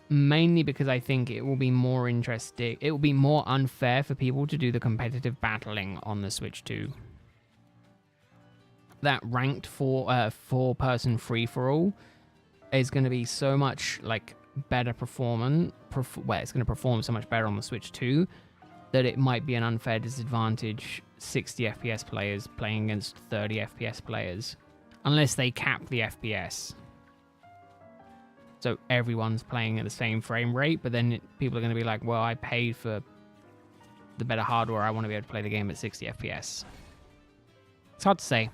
Mainly because I think it will be more interesting. It will be more unfair for people to do the competitive battling on the Switch 2. That ranked four-person free-for-all is going to be so much like better performance. It's going to perform so much better on the Switch 2 that it might be an unfair disadvantage 60 FPS players playing against 30 FPS players, unless they cap the FPS. So everyone's playing at the same frame rate, but then people are going to be like, well, I paid for the better hardware. I want to be able to play the game at 60 FPS. It's hard to say.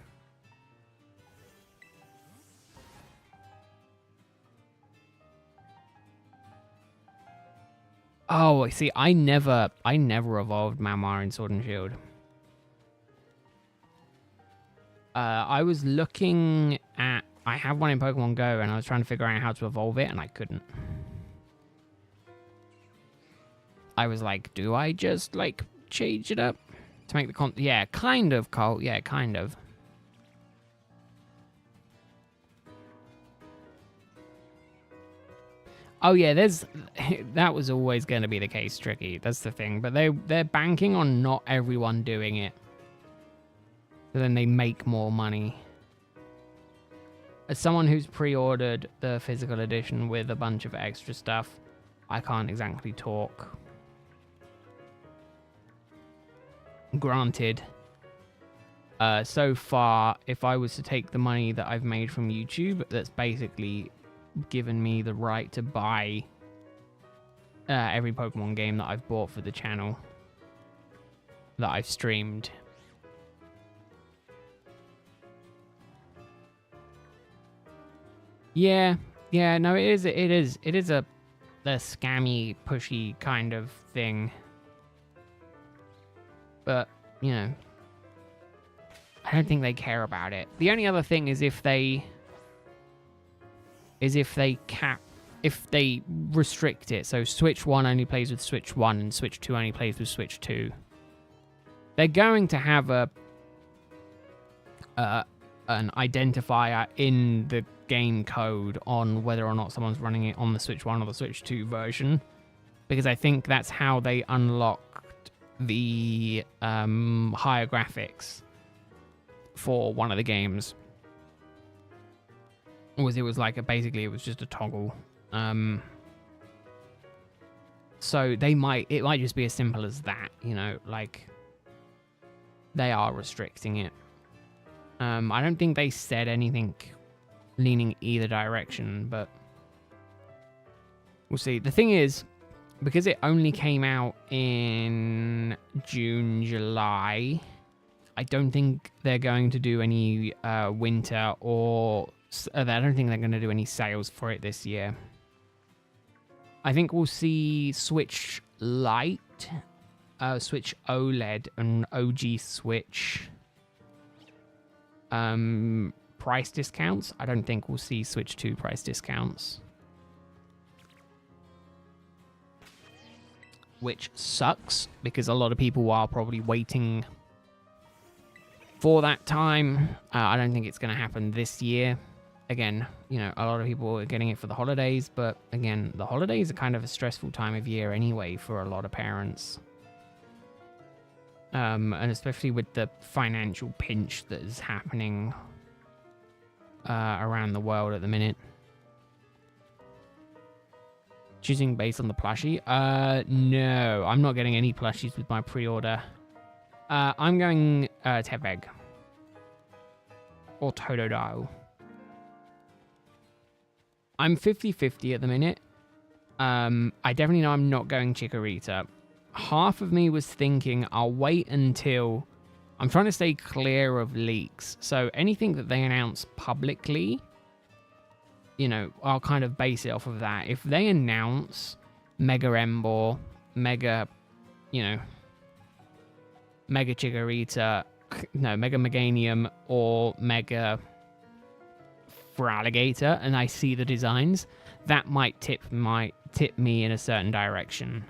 Oh, see, I never evolved Mamar in Sword and Shield. I was looking at... I have one in Pokemon Go, and I was trying to figure out how to evolve it, and I couldn't. I was like, do I just, like, change it up to make the Yeah, kind of, Cole. Yeah, kind of. Oh yeah, that was always going to be the case, Tricky. That's the thing. But they're banking on not everyone doing it. So then they make more money. As someone who's pre-ordered the physical edition with a bunch of extra stuff, I can't exactly talk. Granted, so far, if I was to take the money that I've made from YouTube, that's basically given me the right to buy every Pokemon game that I've bought for the channel that I've streamed. Yeah, no, it is a scammy, pushy kind of thing. But, you know, I don't think they care about it. The only other thing is if they restrict it. So Switch 1 only plays with Switch 1 and Switch 2 only plays with Switch 2. They're going to have an identifier in the game code on whether or not someone's running it on the Switch 1 or the Switch 2 version, because I think that's how they unlocked the higher graphics for one of the games. It was like basically it was just a toggle. So it might just be as simple as that, you know, like they are restricting it. I don't think they said anything leaning either direction, but we'll see. The thing is, because it only came out in June, July, I don't think they're going to do any winter or... I don't think they're going to do any sales for it this year. I think we'll see Switch Lite, Switch OLED, and OG Switch price discounts. I don't think we'll see Switch 2 price discounts. Which sucks, because a lot of people are probably waiting for that time. I don't think it's going to happen this year. again, you know, a lot of people are getting it for the holidays, but again, the holidays are kind of a stressful time of year anyway for a lot of parents. And especially with the financial pinch that is happening around the world at the minute. Choosing based on the plushie? No, I'm not getting any plushies with my pre-order. I'm going Tepeg. Or Totodile. I'm 50-50 at the minute. I definitely know I'm not going Chikorita. Half of me was thinking I'll wait until... I'm trying to stay clear of leaks. So anything that they announce publicly, you know, I'll kind of base it off of that. If they announce Mega Emboar, Mega, you know, Mega Chikorita, no, Mega Meganium, or Mega Feraligatr, and I see the designs, that might tip me in a certain direction.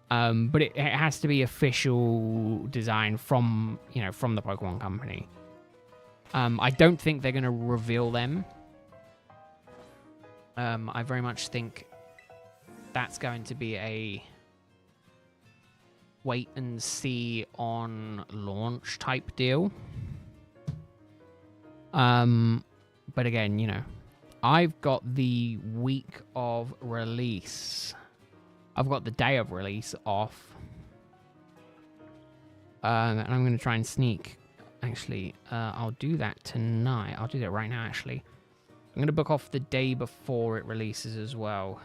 But it has to be official design from, you know, from the Pokemon Company. I don't think they're going to reveal them. I very much think that's going to be a wait and see on launch type deal. But again, you know, I've got the week of release. I've got the day of release off. And I'm going to try and sneak. Actually, I'll do that tonight. I'll do that right now, actually. I'm going to book off the day before it releases as well.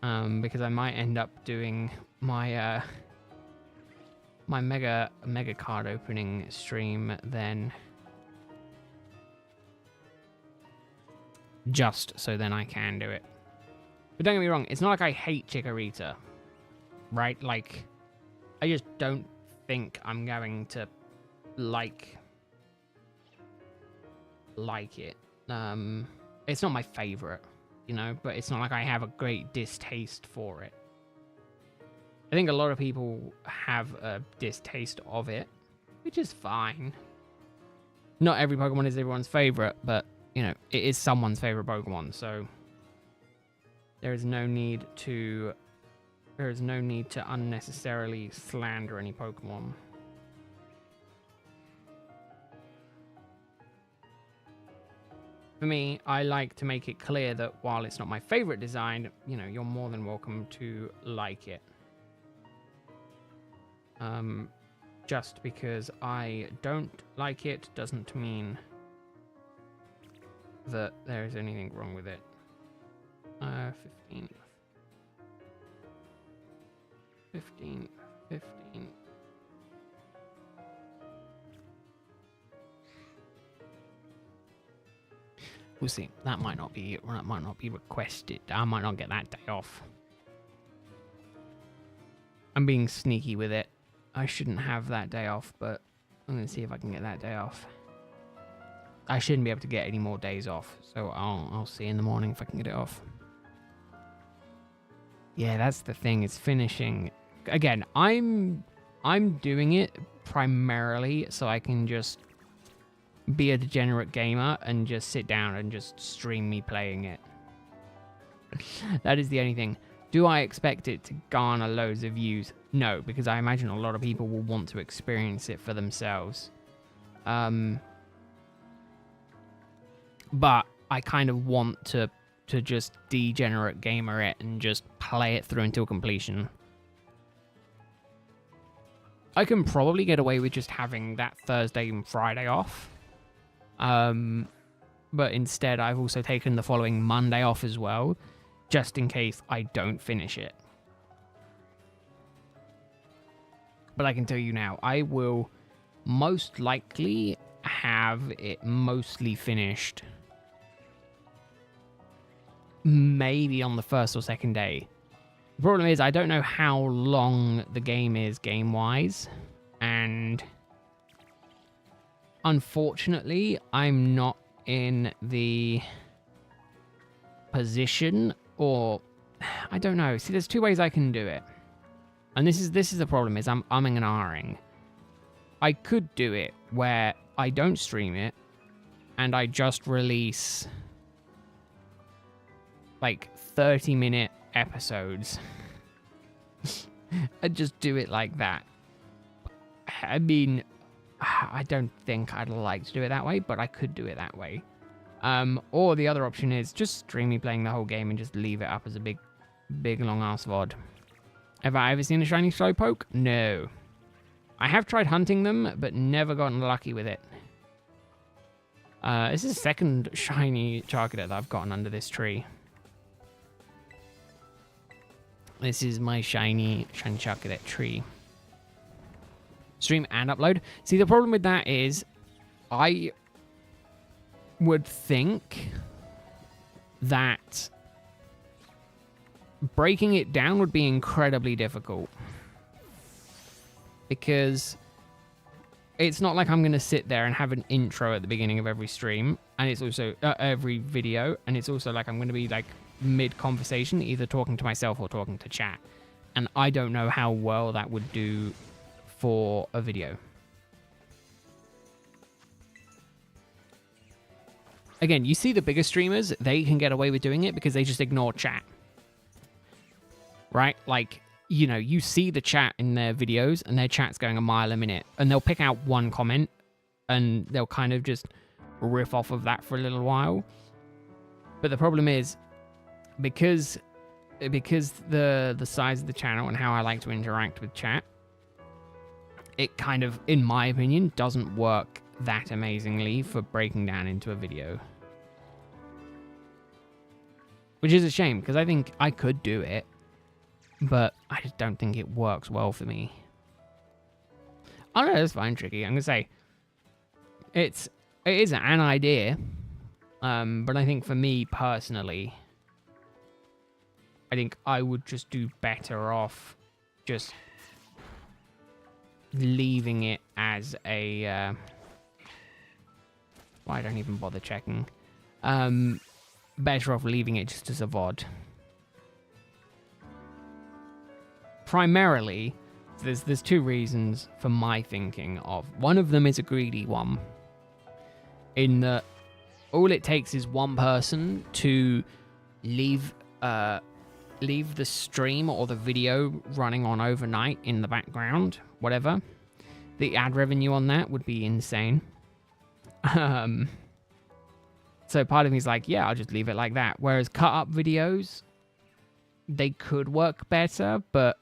Because I might end up doing my my mega card opening stream then. Just so then I can do it. But don't get me wrong, it's not like I hate Chikorita, right? Like, I just don't think I'm going to like it. It's not my favorite, you know, but it's not like I have a great distaste for it. I think a lot of people have a distaste of it, which is fine. Not every Pokemon is everyone's favorite, but, you know, it is someone's favorite Pokemon, so there is no need to unnecessarily slander any Pokemon. For me, I like to make it clear that while it's not my favorite design, you know, you're more than welcome to like it. Just because I don't like it doesn't mean that there is anything wrong with it. 15. We'll see. That might not be requested. I might not get that day off. I'm being sneaky with it. I shouldn't have that day off, but I'm going to see if I can get that day off. I shouldn't be able to get any more days off, so I'll see in the morning if I can get it off. Yeah, that's the thing. It's finishing. Again, I'm doing it primarily so I can just be a degenerate gamer and just sit down and just stream me playing it. That is the only thing. Do I expect it to garner loads of views? No, because I imagine a lot of people will want to experience it for themselves. But I kind of want to just degenerate gamer it and just play it through until completion. I can probably get away with just having that Thursday and Friday off. But instead I've also taken the following Monday off as well, just in case I don't finish it. But I can tell you now, I will most likely have it mostly finished maybe on the first or second day. The problem is I don't know how long the game is game-wise, and unfortunately I'm not in the position, or I don't know. See, there's two ways I can do it, and this is the problem, is I'm umming and ahhing. I could do it where I don't stream it and I just release like 30-minute episodes. I just do it like that. I mean, I don't think I'd like to do it that way, but I could do it that way. Or the other option is just stream me playing the whole game and just leave it up as a big long ass VOD. Have I ever seen a shiny Slowpoke? No. I have tried hunting them, but never gotten lucky with it. This is the second shiny Charcadet that I've gotten under this tree. This is my shiny Charcadet tree. Stream and upload. See, the problem with that is I would think that breaking it down would be incredibly difficult. Because it's not like I'm going to sit there and have an intro at the beginning of every stream. And it's also every video. And it's also like I'm going to be like mid-conversation, either talking to myself or talking to chat. And I don't know how well that would do for a video. Again, you see the bigger streamers, they can get away with doing it because they just ignore chat. Right? Like, you know, you see the chat in their videos and their chat's going a mile a minute. And they'll pick out one comment and they'll kind of just riff off of that for a little while. But the problem is, because the size of the channel and how I like to interact with chat, it kind of, in my opinion, doesn't work that amazingly for breaking down into a video. Which is a shame, because I think I could do it, but I just don't think it works well for me. I don't know, it's fine, Tricky. I'm going to say, it is an idea, but I think for me personally, I think I would just do better off just leaving it as a well, I don't even bother checking. Better off leaving it just as a VOD. Primarily, there's two reasons for my thinking of. One of them is a greedy one, in that all it takes is one person to leave the stream or the video running on overnight in the background, whatever. The ad revenue on that would be insane. So part of me is like, yeah, I'll just leave it like that. Whereas cut up videos, they could work better, but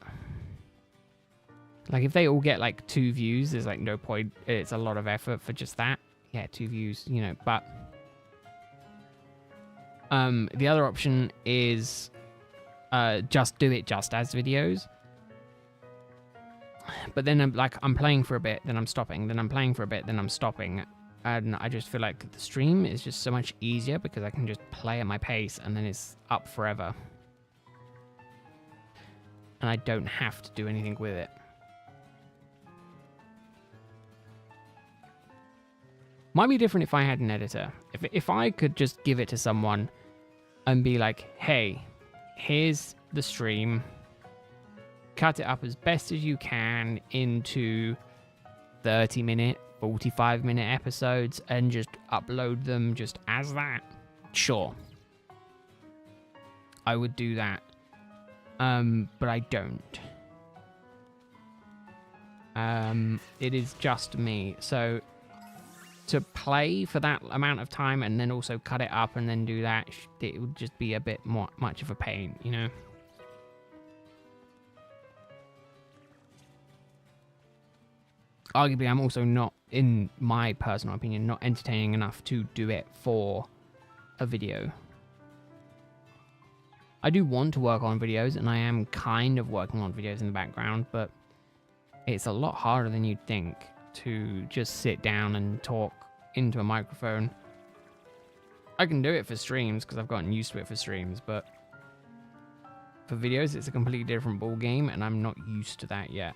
like if they all get like 2 views, there's like no point. It's a lot of effort for just that. Yeah, 2 views, you know, but the other option is just do it just as videos. But then I'm playing for a bit, then I'm stopping, then I'm playing for a bit, then I'm stopping. And I just feel like the stream is just so much easier because I can just play at my pace and then it's up forever. And I don't have to do anything with it. Might be different if I had an editor. If I could just give it to someone and be like, hey, here's the stream. Cut it up as best as you can into 30-minute, 45-minute episodes and just upload them just as that. Sure. I would do that. But I don't. It is just me. So to play for that amount of time and then also cut it up and then do that, it would just be a bit much of a pain, you know? Arguably, I'm also not, in my personal opinion, not entertaining enough to do it for a video. I do want to work on videos, and I am kind of working on videos in the background, but it's a lot harder than you'd think to just sit down and talk into a microphone. I can do it for streams because I've gotten used to it for streams, but for videos, it's a completely different ball game, and I'm not used to that yet.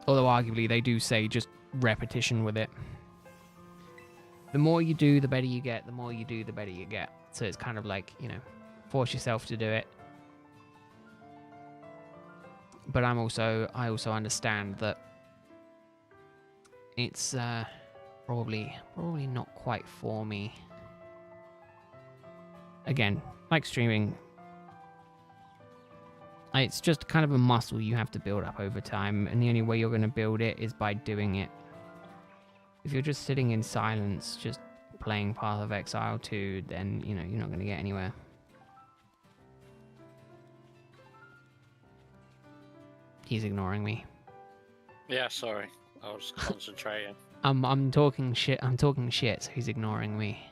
Although arguably they do say just repetition with it. The more you do, the better you get. The more you do, the better you get. So it's kind of like, you know, force yourself to do it. But I also understand that it's probably not quite for me. Again, like streaming, it's just kind of a muscle you have to build up over time, and the only way you're going to build it is by doing it. If you're just sitting in silence, just playing Path of Exile 2, then, you know, you're not going to get anywhere. He's ignoring me. Yeah, sorry. I was concentrating. I'm talking shit. I'm talking shit, so he's ignoring me.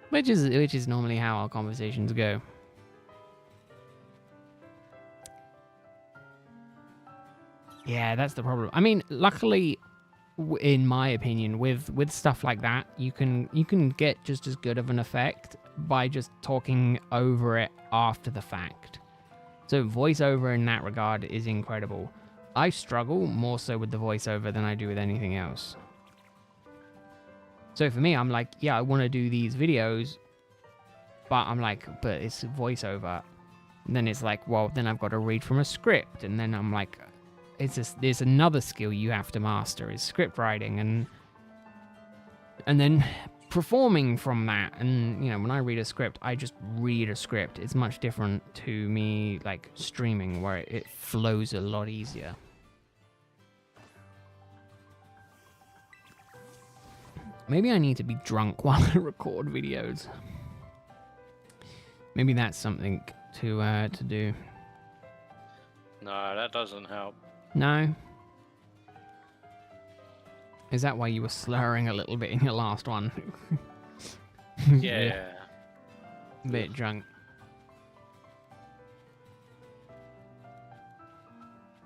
which is normally how our conversations go. Yeah, that's the problem. I mean, luckily, in my opinion, with stuff like that, you can get just as good of an effect by just talking over it after the fact. So voiceover in that regard is incredible. I struggle more so with the voiceover than I do with anything else. So for me, I'm like, yeah, I want to do these videos, but I'm like, but it's voiceover. And then it's like, well, then I've got to read from a script, and then I'm like, there's another skill you have to master is script writing, and then performing from that. And, you know, when I read a script, I just read a script. It's much different to me, like, streaming, where it flows a lot easier. Maybe I need to be drunk while I record videos. Maybe that's something to do. No, that doesn't help. No? Is that why you were slurring a little bit in your last one? Yeah. Bit drunk.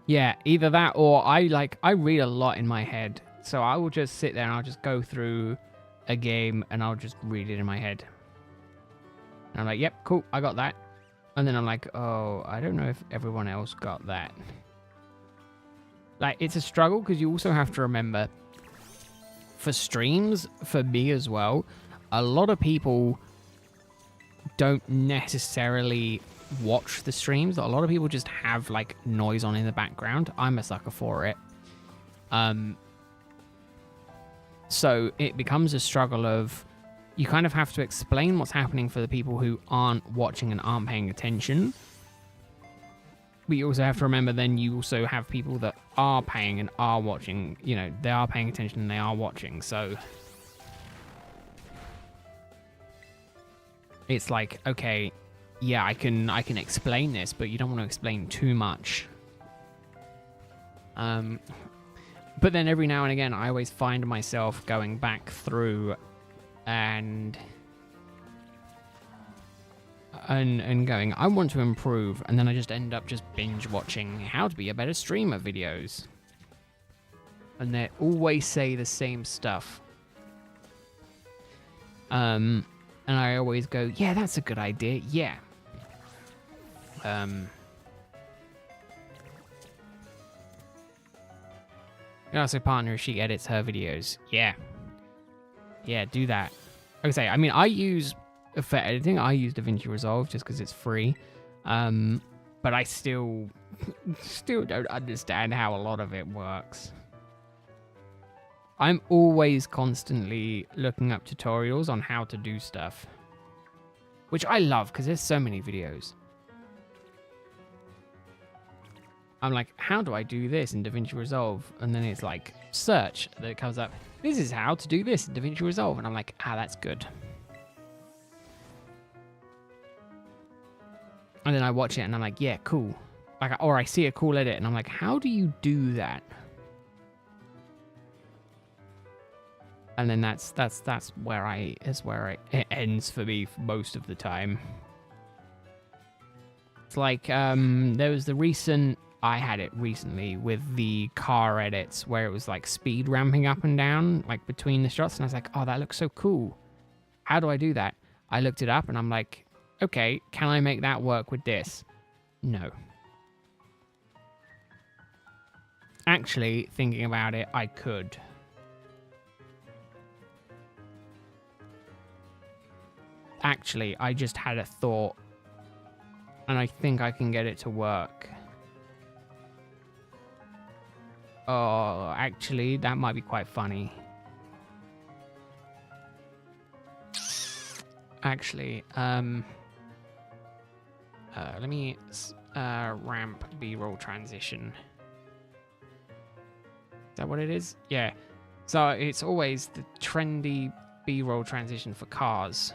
Yeah, either that or I read a lot in my head. So I will just sit there and I'll just go through a game and I'll just read it in my head. And I'm like, yep, cool, I got that. And then I'm like, oh, I don't know if everyone else got that. Like, it's a struggle because you also have to remember, for streams, for me as well, a lot of people don't necessarily watch the streams. A lot of people just have, like, noise on in the background. I'm a sucker for it. So it becomes a struggle of, you kind of have to explain what's happening for the people who aren't watching and aren't paying attention. But you also have to remember then you also have people that are paying and are watching. You know, they are paying attention and they are watching. So it's like, okay, yeah, I can explain this, but you don't want to explain too much. But then every now and again, I always find myself going back through and going, I want to improve, and then I just end up just binge watching how to be a better streamer videos. And they always say the same stuff. And I always go, yeah, that's a good idea, yeah. You also partner, she edits her videos. Yeah. Yeah, do that. Like I say, I mean, I use, for editing, I use DaVinci Resolve just because it's free. But I still don't understand how a lot of it works. I'm always constantly looking up tutorials on how to do stuff. Which I love because there's so many videos. I'm like, how do I do this in DaVinci Resolve? And then it's like, search, that it comes up, this is how to do this in DaVinci Resolve. And I'm like, that's good. And then I watch it and I'm like, yeah, cool. Like, or I see a cool edit and I'm like, how do you do that? And then that's where it ends for me most of the time. It's like, there was the recent, I had it recently with the car edits where it was like speed ramping up and down, like between the shots. And I was like, oh, that looks so cool. How do I do that? I looked it up and I'm like, okay, can I make that work with this? No. Actually, thinking about it, I could. Actually, I just had a thought and I think I can get it to work. Oh, actually, that might be quite funny. Actually, let me ramp B-roll transition. Is that what it is? Yeah. So it's always the trendy B-roll transition for cars.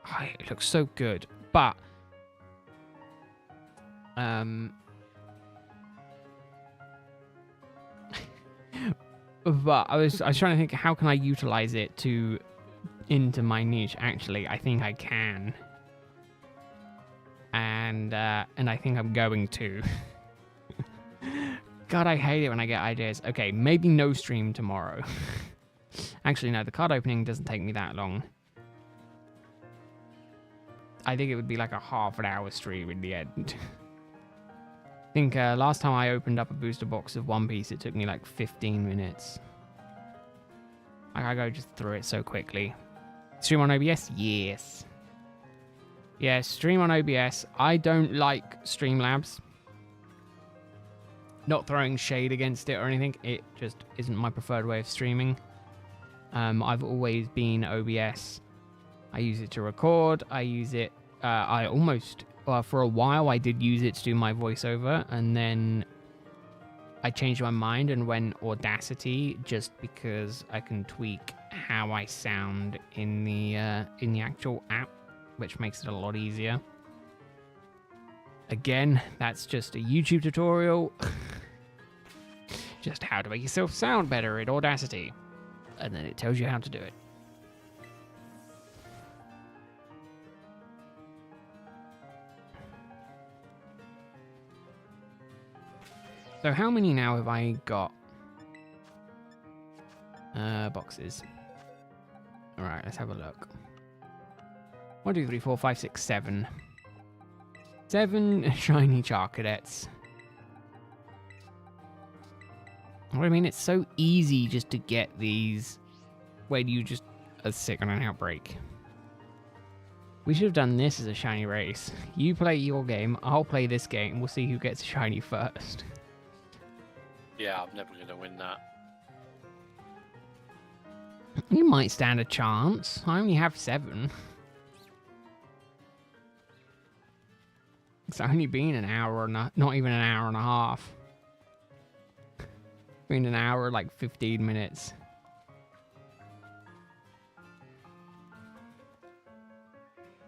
Oh, it looks so good, but but I was trying to think, how can I utilize it into my niche? Actually, I think I can, and I think I'm going to. God, I hate it when I get ideas. Okay, maybe no stream tomorrow. Actually, no, the card opening doesn't take me that long. I think it would be like a half an hour stream in the end. I think last time I opened up a booster box of One Piece, it took me like 15 minutes. I go just through it so quickly. Stream on OBS? Yes. Yeah, stream on OBS. I don't like Streamlabs. Not throwing shade against it or anything. It just isn't my preferred way of streaming. I've always been OBS. I use it to record. I use it. I almost, for a while, I did use it to do my voiceover, and then I changed my mind and went Audacity just because I can tweak how I sound in the actual app, which makes it a lot easier. Again, that's just a YouTube tutorial. Just how to make yourself sound better in Audacity. And then it tells you how to do it. So how many now have I got? Boxes. Alright, let's have a look. 1, 2, 3, 4, 5, 6, 7. 7 shiny Charcadets. I mean, it's so easy just to get these when you just are sick on an outbreak. We should have done this as a shiny race. You play your game, I'll play this game. We'll see who gets a shiny first. Yeah, I'm never going to win that. You might stand a chance. I only have 7. It's only been an hour and not even an hour and a half. It's been an hour, like 15 minutes.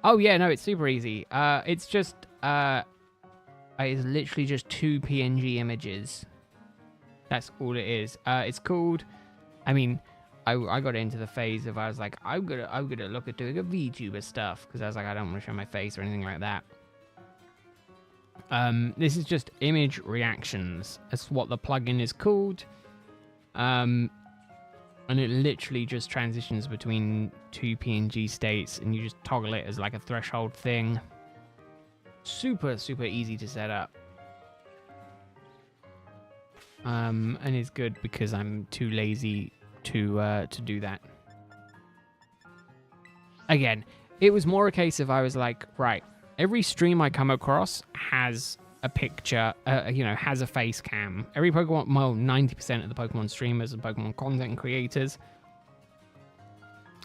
Oh yeah, no, it's super easy. It's just it's literally just 2 PNG images. That's all it is. It's called. I mean, I got into the phase of I was like, I'm gonna look at doing a VTuber stuff because I was like, I don't want to show my face or anything like that. This is just image reactions. That's what the plugin is called. And it literally just transitions between 2 PNG states, and you just toggle it as like a threshold thing. Super, super easy to set up. And it's good because I'm too lazy to do that. Again, it was more a case of I was like, right, every stream I come across has a picture, has a face cam. Every Pokemon, well, 90% of the Pokemon streamers and Pokemon content creators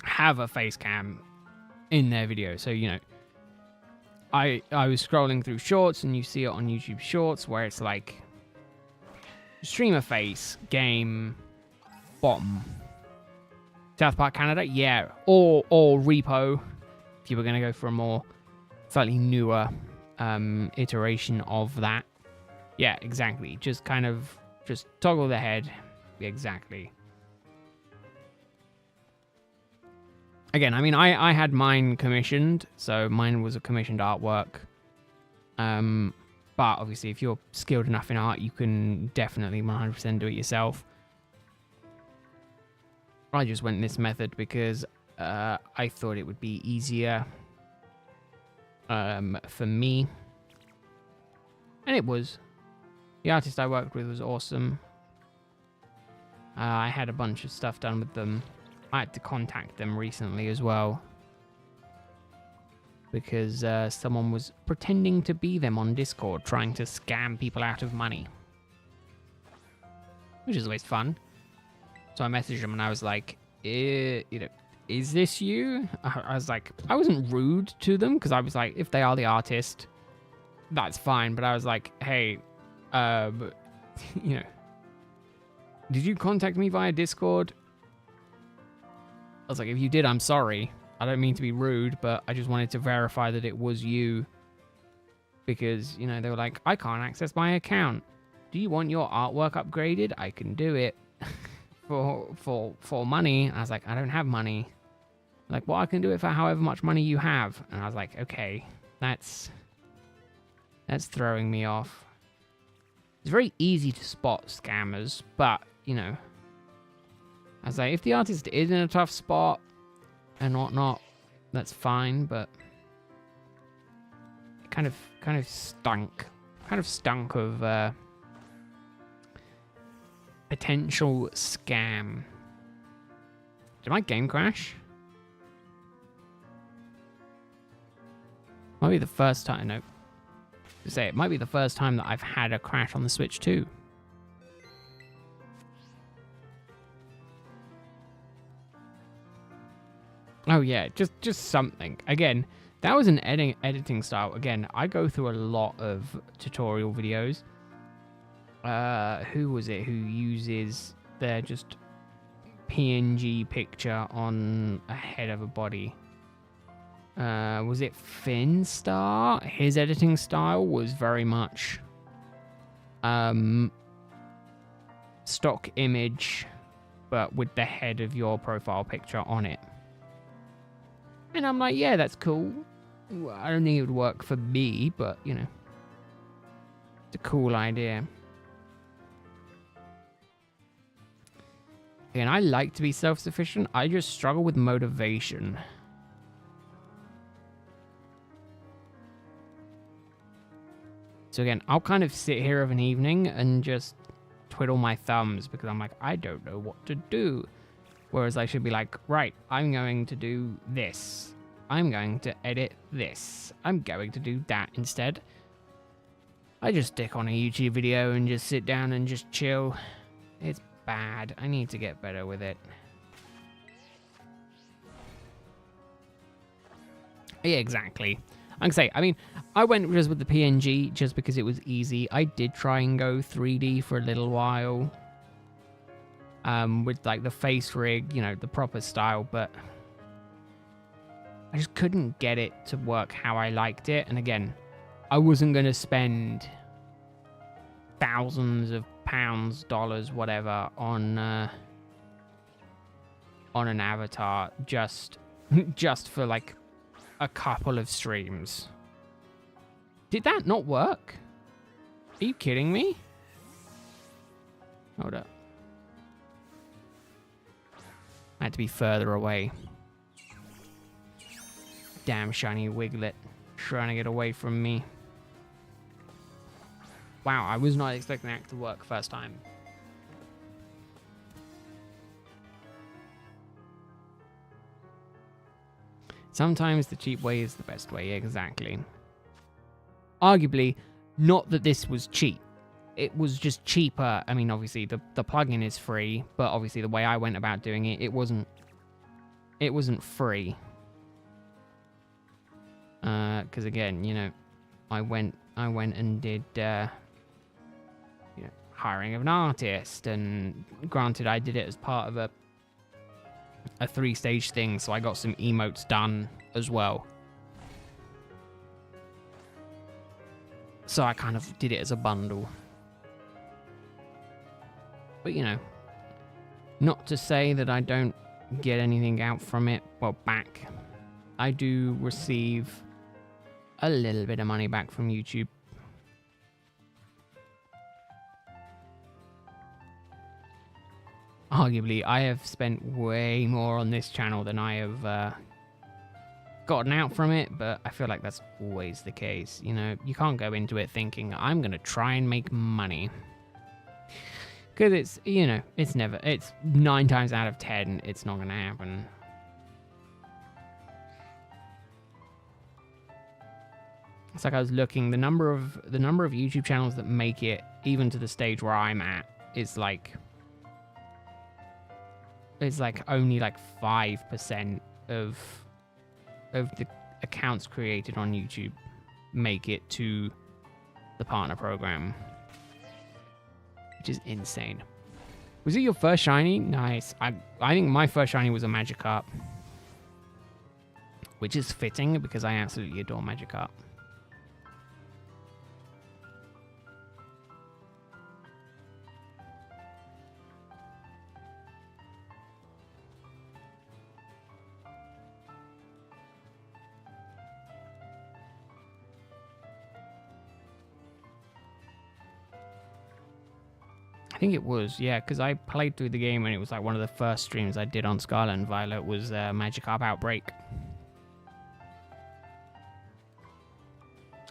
have a face cam in their video. So, I was scrolling through shorts, and you see it on YouTube Shorts where it's like streamer face, game, bottom. South Park Canada, yeah, or Repo, if you were going to go for a more slightly newer iteration of that. Yeah, exactly. Just toggle the head. Exactly. Again, I mean, I had mine commissioned, so mine was a commissioned artwork. But obviously, if you're skilled enough in art, you can definitely 100% do it yourself. I just went this method because I thought it would be easier for me. And it was. The artist I worked with was awesome. I had a bunch of stuff done with them. I had to contact them recently as well, because someone was pretending to be them on Discord, trying to scam people out of money. which is always fun. So I messaged him and I was like, is this you? I was like, I wasn't rude to them because I was like, if they are the artist, that's fine. But I was like, hey, did you contact me via Discord? I was like, if you did, I'm sorry. I don't mean to be rude, but I just wanted to verify that it was you. Because, they were like, I can't access my account. Do you want your artwork upgraded? I can do it for money. I was like, I don't have money. Like, well, I can do it for however much money you have. And I was like, okay, that's throwing me off. It's very easy to spot scammers, but, I was like, if the artist is in a tough spot and whatnot, that's fine, but it kind of stunk. Kind of stunk of potential scam. Did my game crash? Might be the first time. No. To say it might be the first time that I've had a crash on the Switch 2. Oh yeah, just something. Again, that was an editing style. Again, I go through a lot of tutorial videos. Who was it who uses their just PNG picture on a head of a body? Was it Finstar? His editing style was very much stock image, but with the head of your profile picture on it. And I'm like, yeah, that's cool. I don't think it would work for me, but, it's a cool idea. And I like to be self-sufficient. I just struggle with motivation. So again, I'll kind of sit here of an evening and just twiddle my thumbs because I'm like, I don't know what to do. Whereas I should be like, right, I'm going to do this. I'm going to edit this. I'm going to do that instead. I just stick on a YouTube video and just sit down and just chill. It's bad. I need to get better with it. Yeah, exactly. I can say, I went just with the PNG just because it was easy. I did try and go 3D for a little while. With like the face rig, the proper style, but I just couldn't get it to work how I liked it. And again, I wasn't going to spend thousands of pounds, dollars, whatever on an avatar just for like a couple of streams. Did that not work? Are you kidding me? Hold up. I had to be further away. Damn shiny Wiglet. Trying to get away from me. Wow, I was not expecting that to work first time. Sometimes the cheap way is the best way, exactly. Arguably, not that this was cheap. It was just cheaper. Obviously the plugin is free, but obviously the way I went about doing it, it wasn't free. Because again, I went and did hiring of an artist, and granted I did it as part of a 3-stage thing, so I got some emotes done as well. So I kind of did it as a bundle. But, not to say that I don't get anything out from it. Well, back. I do receive a little bit of money back from YouTube. Arguably, I have spent way more on this channel than I have gotten out from it, but I feel like that's always the case. You can't go into it thinking, I'm going to try and make money. Because it's 9 times out of 10, it's not going to happen. It's like I was looking, the number of YouTube channels that make it even to the stage where I'm at is like it's like only like 5% of the accounts created on YouTube make it to the partner program, which is insane. Was it your first shiny? Nice. I think my first shiny was a Magikarp, which is fitting because I absolutely adore Magikarp. I think it was, yeah, because I played through the game and it was like one of the first streams I did on Scarlet and Violet was Magikarp Outbreak.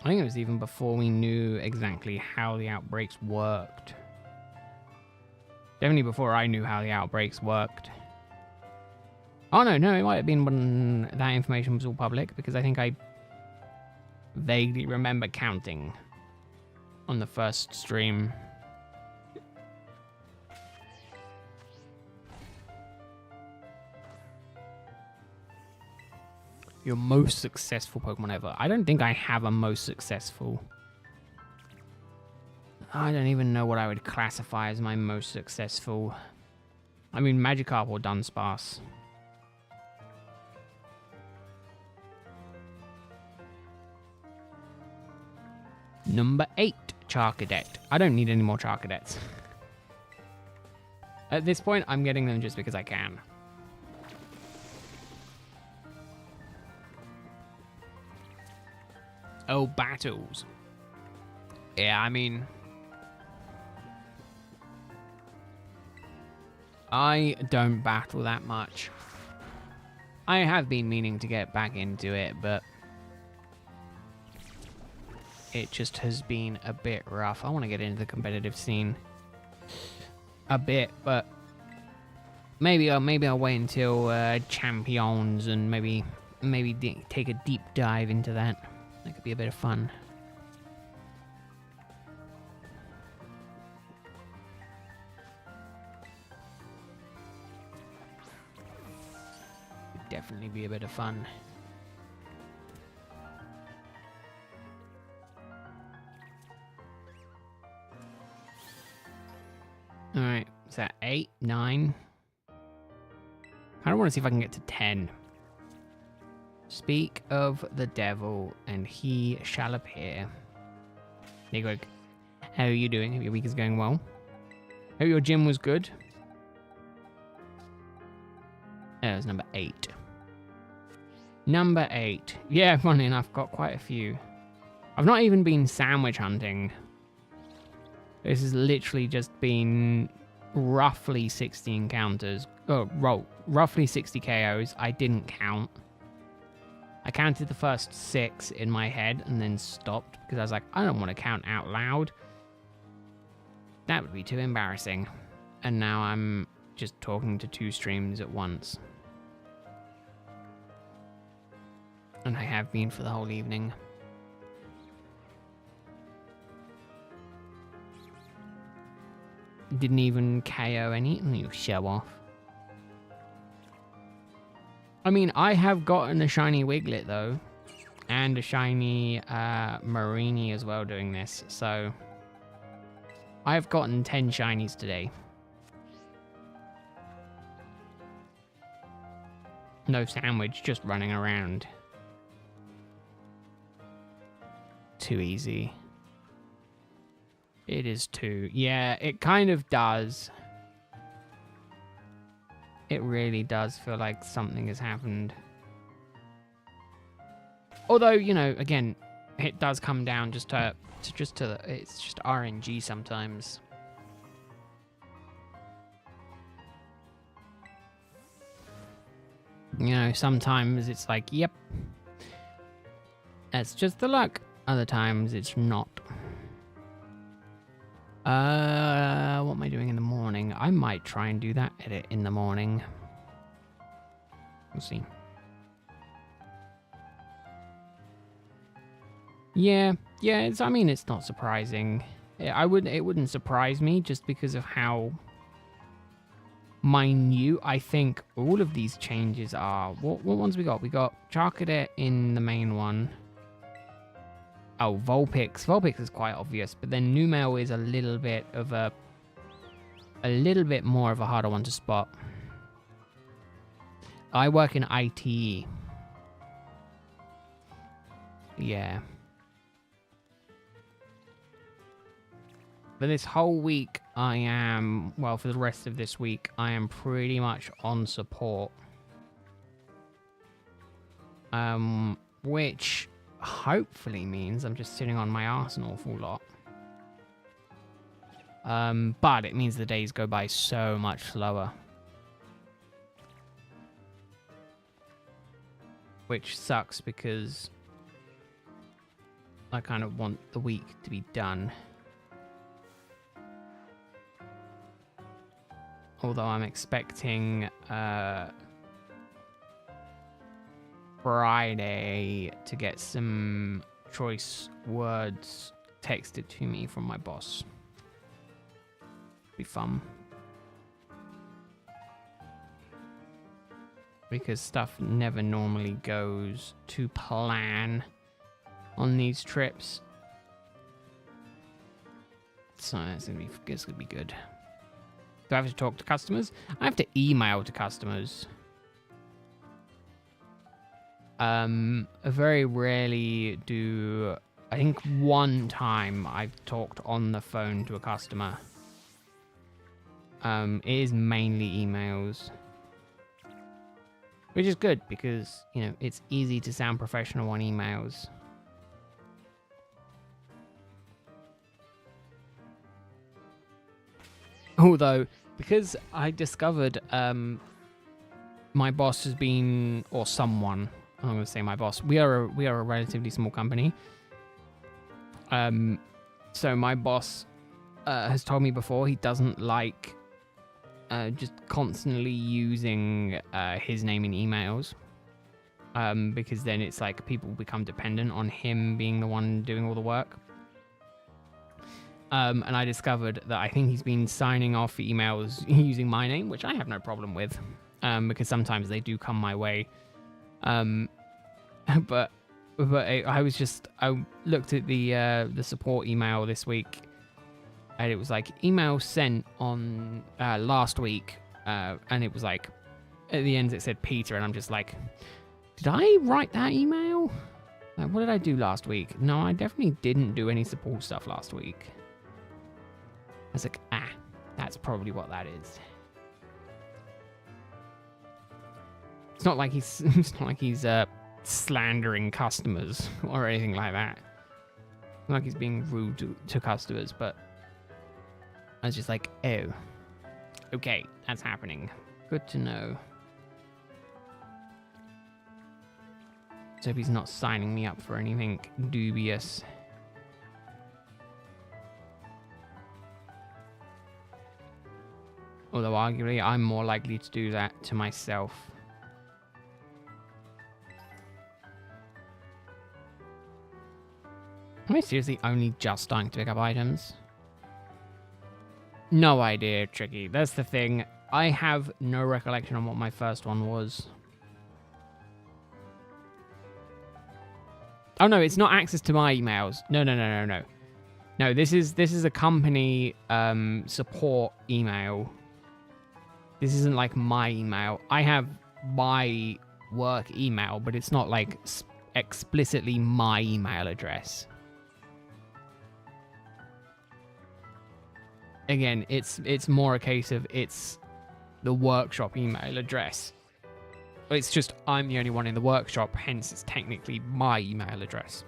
I think it was even before we knew exactly how the outbreaks worked. Definitely before I knew how the outbreaks worked. Oh no, it might have been when that information was all public, because I think I vaguely remember counting on the first stream. Your most successful Pokemon ever. I don't think I have a most successful. I don't even know what I would classify as my most successful. I mean, Magikarp or Dunsparce. Number 8, Charcadet. I don't need any more Charcadets. At this point, I'm getting them just because I can. Oh, battles. Yeah, I mean, I don't battle that much. I have been meaning to get back into it, but it just has been a bit rough. I want to get into the competitive scene a bit, but maybe I'll wait until Champions and maybe take a deep dive into that. That could be a bit of fun. Could definitely be a bit of fun. Alright, is that 8, 9? I don't want to see if I can get to 10. Speak of the devil, and he shall appear. Negro, how are you doing? Hope your week is going well. Hope your gym was good. That was number 8. Number 8. Yeah, funny enough, got quite a few. I've not even been sandwich hunting. This has literally just been roughly 60 encounters. Oh, roughly 60 KOs. I didn't count. I counted the first 6 in my head and then stopped because I was like, I don't want to count out loud. That would be too embarrassing. And now I'm just talking to 2 streams at once. And I have been for the whole evening. Didn't even KO any. You show off. I mean, I have gotten a shiny Wiglet, though. And a shiny Marini as well doing this. So, I've gotten 10 shinies today. No sandwich, just running around. Too easy. It is too. Yeah, it kind of does. It really does feel like something has happened. Although, you know, again, it does come down it's just RNG sometimes. You know, sometimes it's like, yep, that's just the luck. Other times it's not. What am I doing in the morning? I might try and do that edit in the morning. We'll see. Yeah, I mean, it's not surprising. It wouldn't surprise me just because of how minute. I think all of these changes are... What ones we got? We got Charcadet in the main one. Oh, Vulpix. Vulpix is quite obvious, but then Numel is a little bit more of a harder one to spot. I work in IT. Yeah. For this whole week, I am... Well, for the rest of this week, I am pretty much on support. Which hopefully means I'm just sitting on my arse an awful lot. But it means the days go by so much slower. Which sucks because I kind of want the week to be done. Although I'm expecting Friday to get some choice words texted to me from my boss. Be fun. Because stuff never normally goes to plan on these trips. So it's gonna be good. Do I have to talk to customers? I have to email to customers. Very rarely do... I think one time I've talked on the phone to a customer. It is mainly emails. Which is good because, you know, it's easy to sound professional on emails. Although, because I discovered my boss has been, or someone, I'm going to say my boss. We are a relatively small company. So my boss has told me before he doesn't like just constantly using his name in emails. Because then it's like people become dependent on him being the one doing all the work. And I discovered that I think he's been signing off emails using my name, which I have no problem with, because sometimes they do come my way. But I looked at the support email this week, and it was like email sent on last week, and it was like at the end it said Peter, and I'm just like, did I write that email? Like, what did I do last week? No, I definitely didn't do any support stuff last week. I was like, that's probably what that is. It's not like he's slandering customers or anything like that. It's not like he's being rude to customers, but I was just like, oh, okay, that's happening. Good to know. So hope he's not signing me up for anything dubious. Although arguably, I'm more likely to do that to myself. Am I seriously only just starting to pick up items? No idea, Tricky. That's the thing. I have no recollection on what my first one was. Oh no, it's not access to my emails. No. No, this is a company support email. This isn't like my email. I have my work email, but it's not like explicitly my email address. Again, it's more a case of it's the workshop email address. It's just I'm the only one in the workshop, hence it's technically my email address.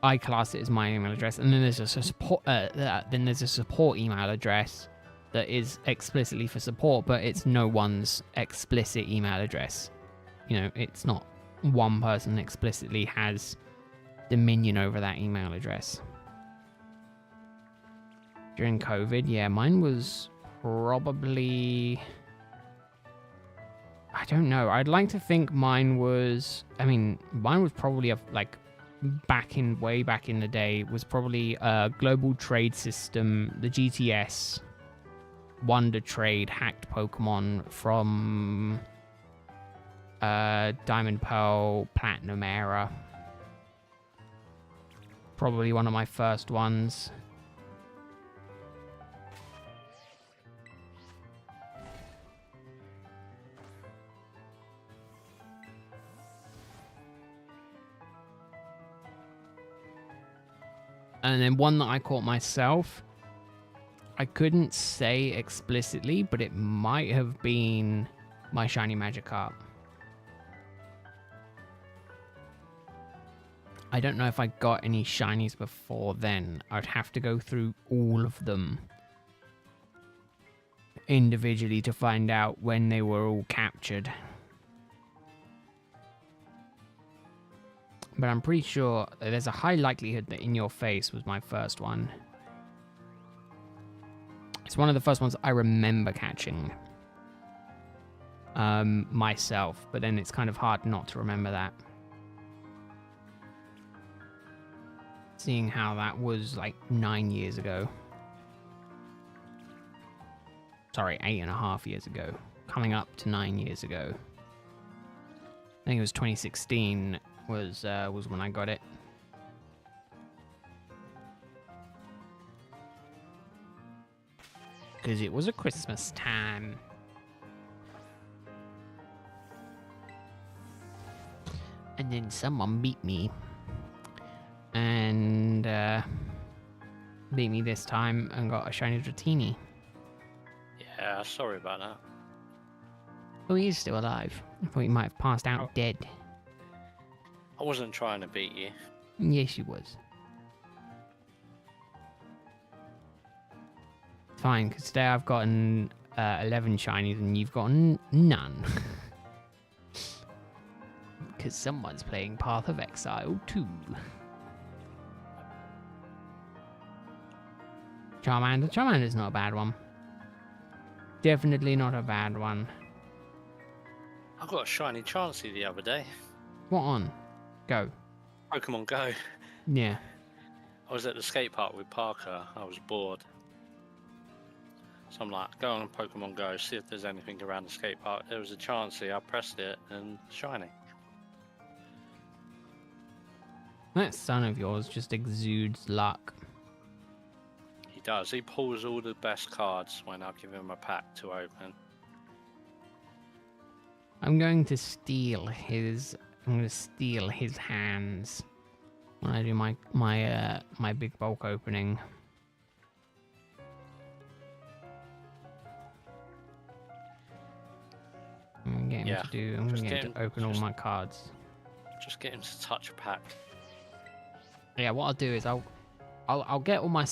I class it as my email address, and then there's a support. Support email address that is explicitly for support, but it's no one's explicit email address. You know, it's not one person explicitly has dominion over that email address. During COVID, yeah, mine was probably... I don't know. I'd like to think mine was... I mean, mine was probably like way back in the day was probably Global Trade System, the GTS, Wonder Trade, hacked Pokemon from Diamond Pearl, Platinum era. Probably one of my first ones. And then one that I caught myself, I couldn't say explicitly, but it might have been my Shiny Magikarp. I don't know if I got any shinies before then. I'd have to go through all of them individually to find out when they were all captured. But I'm pretty sure there's a high likelihood that In Your Face was my first one. It's one of the first ones I remember catching myself, but then it's kind of hard not to remember that. Seeing how that was like 9 years ago. Sorry, 8.5 years ago. Coming up to 9 years ago. I think it was 2016 was when I got it. Because it was a Christmas time. And then someone beat me. And beat me this time and got a Shiny Dratini. Yeah, sorry about that. Oh, he is still alive. I thought he might have passed out dead. I wasn't trying to beat you. Yes, he was. Fine, because today I've gotten 11 shinies and you've gotten none. Because someone's playing Path of Exile too. Charmander. Charmander's not a bad one. Definitely not a bad one. I got a Shiny Chansey the other day. What on? Go. Pokemon Go. Yeah. I was at the skate park with Parker. I was bored. So I'm like, go on Pokemon Go, see if there's anything around the skate park. There was a Chansey, I pressed it, and shiny. That son of yours just exudes luck. He does. He pulls all the best cards when I give him a pack to open. I'm going to steal his hands when I do my big bulk opening. I'm going to get him to open all my cards. Just get him to touch a pack. Yeah, what I'll do is I'll get all my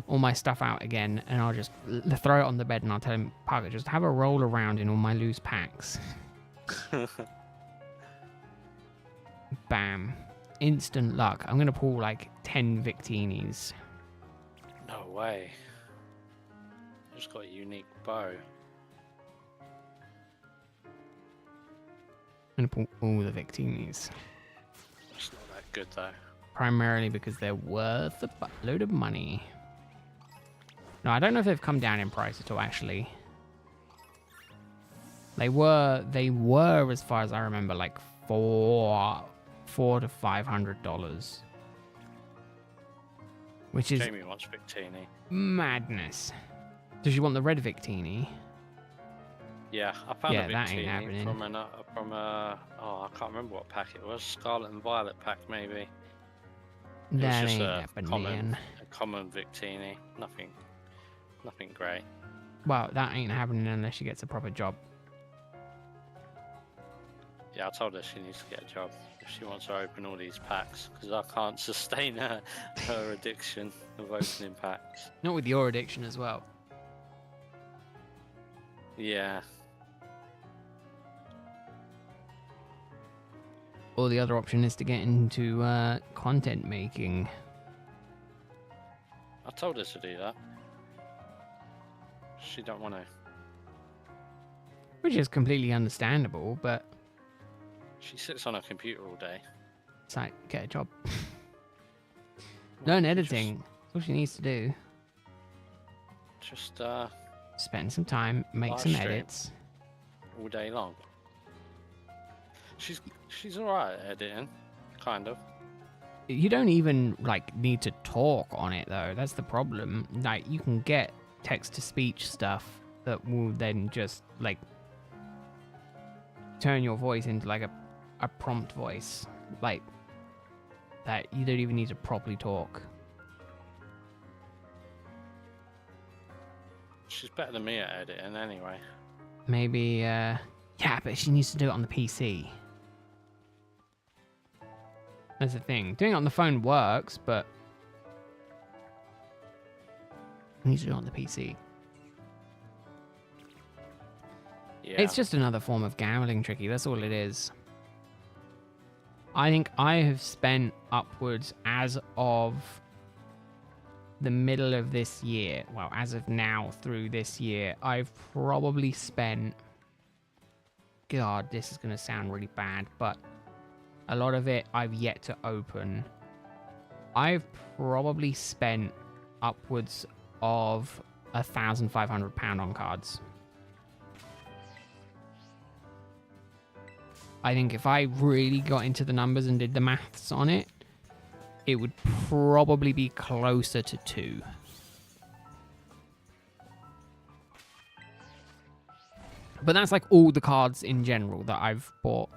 all my stuff out again, and I'll just throw it on the bed, and I'll tell him, Parker, just have a roll around in all my loose packs. Bam. Instant luck. I'm going to pull like 10 Victinis. No way. Just got a unique bow. I'm going to pull all the Victinis. It's not that good though. Primarily because they're worth a buttload of money. No, I don't know if they've come down in price at all, actually. They were, as far as I remember, like $400 to $500. Which is Jamie wants Victini. madness. Does she want the red Victini? Yeah, I found a that ain't Victini happening. from a oh, I can't remember what pack it was. Scarlet and Violet pack maybe. It That was ain't just happening. a common Victini. Nothing great. Well, that ain't happening unless she gets a proper job. Yeah, I told her she needs to get a job if she wants to open all these packs, because I can't sustain her addiction of opening packs. Not with your addiction as well. Yeah. Or the other option is to get into content making. I told her to do that. She don't want to. Which is completely understandable, but... She sits on her computer all day. website, get a job. Learn editing. That's all she needs to do. Just Spend some time, make live some stream edits. all day long. She's alright at editing, kind of. You don't even like need to talk on it though. That's the problem. Like you can get text to speech stuff that will then just like turn your voice into like a prompt voice, like that. You don't even need to properly talk. She's better than me at editing anyway. Maybe yeah, but she needs to do it on the PC. That's the thing. Doing it on the phone works, but you need to do it on the PC. Yeah. It's just another form of gambling, Tricky. That's all it is. I think I have spent upwards as of the middle of this year. Well, as of now through this year, I've probably spent... God, this is going to sound really bad, but a lot of it I've yet to open. I've probably spent upwards of £1,500 on cards. I think if I really got into the numbers and did the maths on it, it would probably be closer to 2. But that's like all the cards in general that I've bought.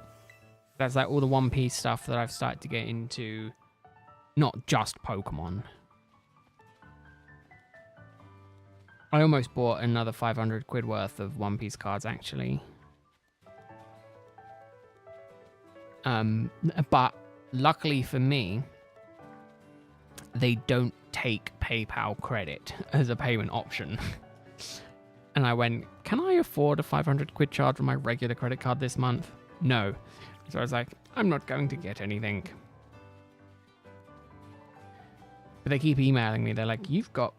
That's like all the One Piece stuff that I've started to get into. Not just Pokemon. I almost bought another 500 quid worth of One Piece cards, actually. But luckily for me, they don't take PayPal credit as a payment option. And I went, can I afford a 500 quid charge on my regular credit card this month? No. So I was like, I'm not going to get anything. But they keep emailing me. They're like, you've got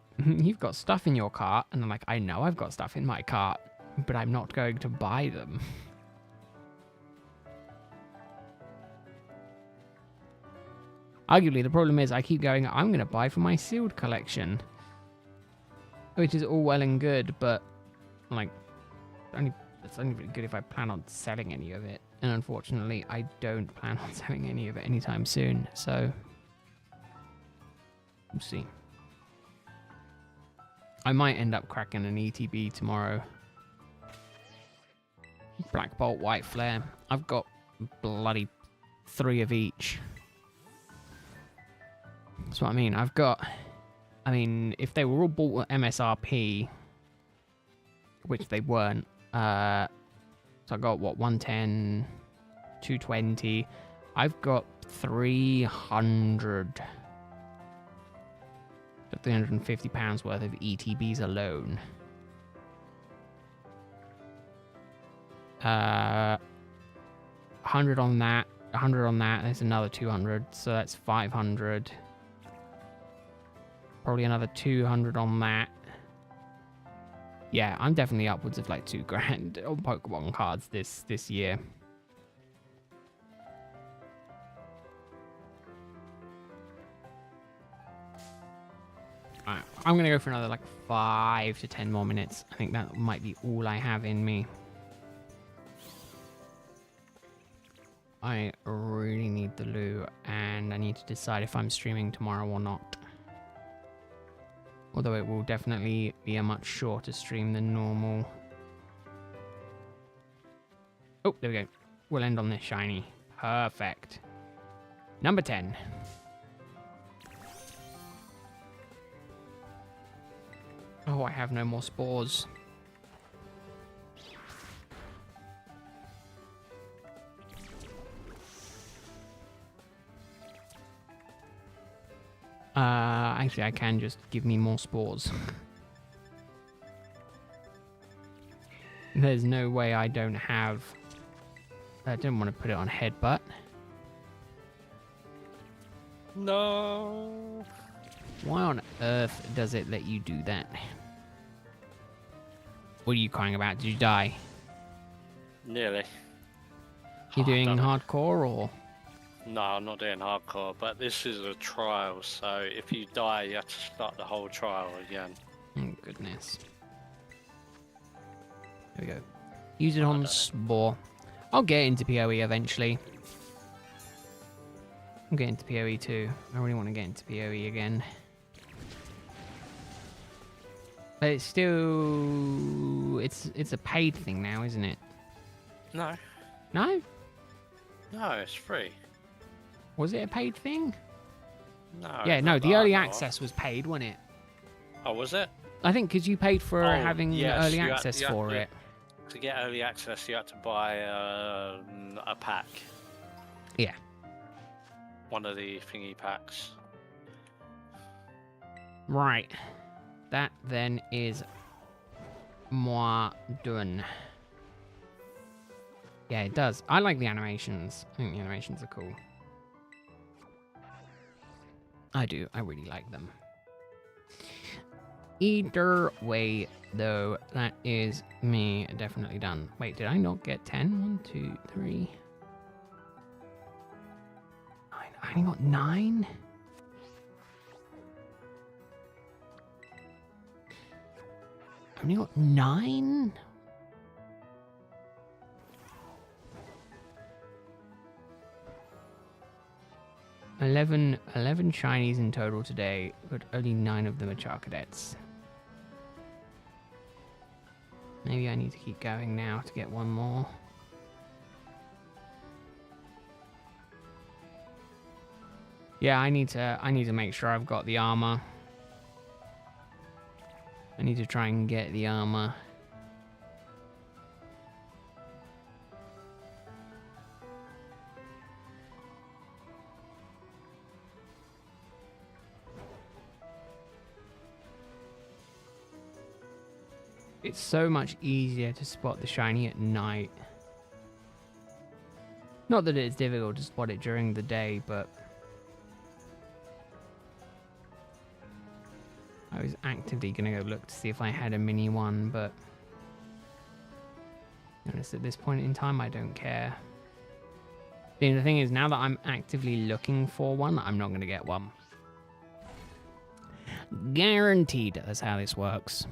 stuff in your cart. And I'm like, I know I've got stuff in my cart, but I'm not going to buy them. Arguably, the problem is I keep going, I'm going to buy for my sealed collection. Which is all well and good, but like, it's only really good if I plan on selling any of it. And unfortunately, I don't plan on selling any of it anytime soon. So, we'll see. I might end up cracking an ETB tomorrow. Black Bolt, White Flare. I've got bloody 3 of each. That's what I mean. I mean, if they were all bought at MSRP, which they weren't, so I got, what, 110, 220. I've got 300. £350 worth of ETBs alone. 100 on that. 100 on that. There's another 200. So that's 500. Probably another 200 on that. Yeah, I'm definitely upwards of like $2,000 on Pokemon cards this year. Alright, I'm gonna go for another like 5 to 10 more minutes. I think that might be all I have in me. I really need the loo, and I need to decide if I'm streaming tomorrow or not. Although it will definitely be a much shorter stream than normal. Oh, there we go. We'll end on this shiny. Perfect. Number 10. Oh, I have no more spores. Actually, I can just give me more spores. There's no way I don't have... I don't want to put it on headbutt. No. Why on earth does it let you do that? What are you crying about? Did you die? Nearly. You doing done it. hardcore or? No, I'm not doing hardcore, but this is a trial, so if you die, you have to start the whole trial again. Oh, goodness. There we go. Use it on Spore. I'll get into PoE eventually. I'm getting into PoE too. I really want to get into PoE again. But it's still... It's a paid thing now, isn't it? No. No? No, it's free. Was it a paid thing? No. Yeah, no, the early access was paid, wasn't it? Oh, was it? I think because you paid for having yes, early access for it. To get early access, you had to buy a pack. Yeah. One of the thingy packs. Right. That then is moi done. Yeah, it does. I like the animations. I think the animations are cool. I do. I really like them. Either way, though, that is me definitely done. Wait, did I not get 10? 1, 2, 3. I only got 9? I only got 9? Eleven shinies in total today, but only 9 of them are Charcadets. Maybe I need to keep going now to get one more. Yeah, I need to make sure I've got the armor. I need to try and get the armor. It's so much easier to spot the shiny at night. Not that it's difficult to spot it during the day, but I was actively going to go look to see if I had a mini one, but honest, at this point in time, I don't care. The thing is, now that I'm actively looking for one, I'm not going to get one. Guaranteed that's how this works.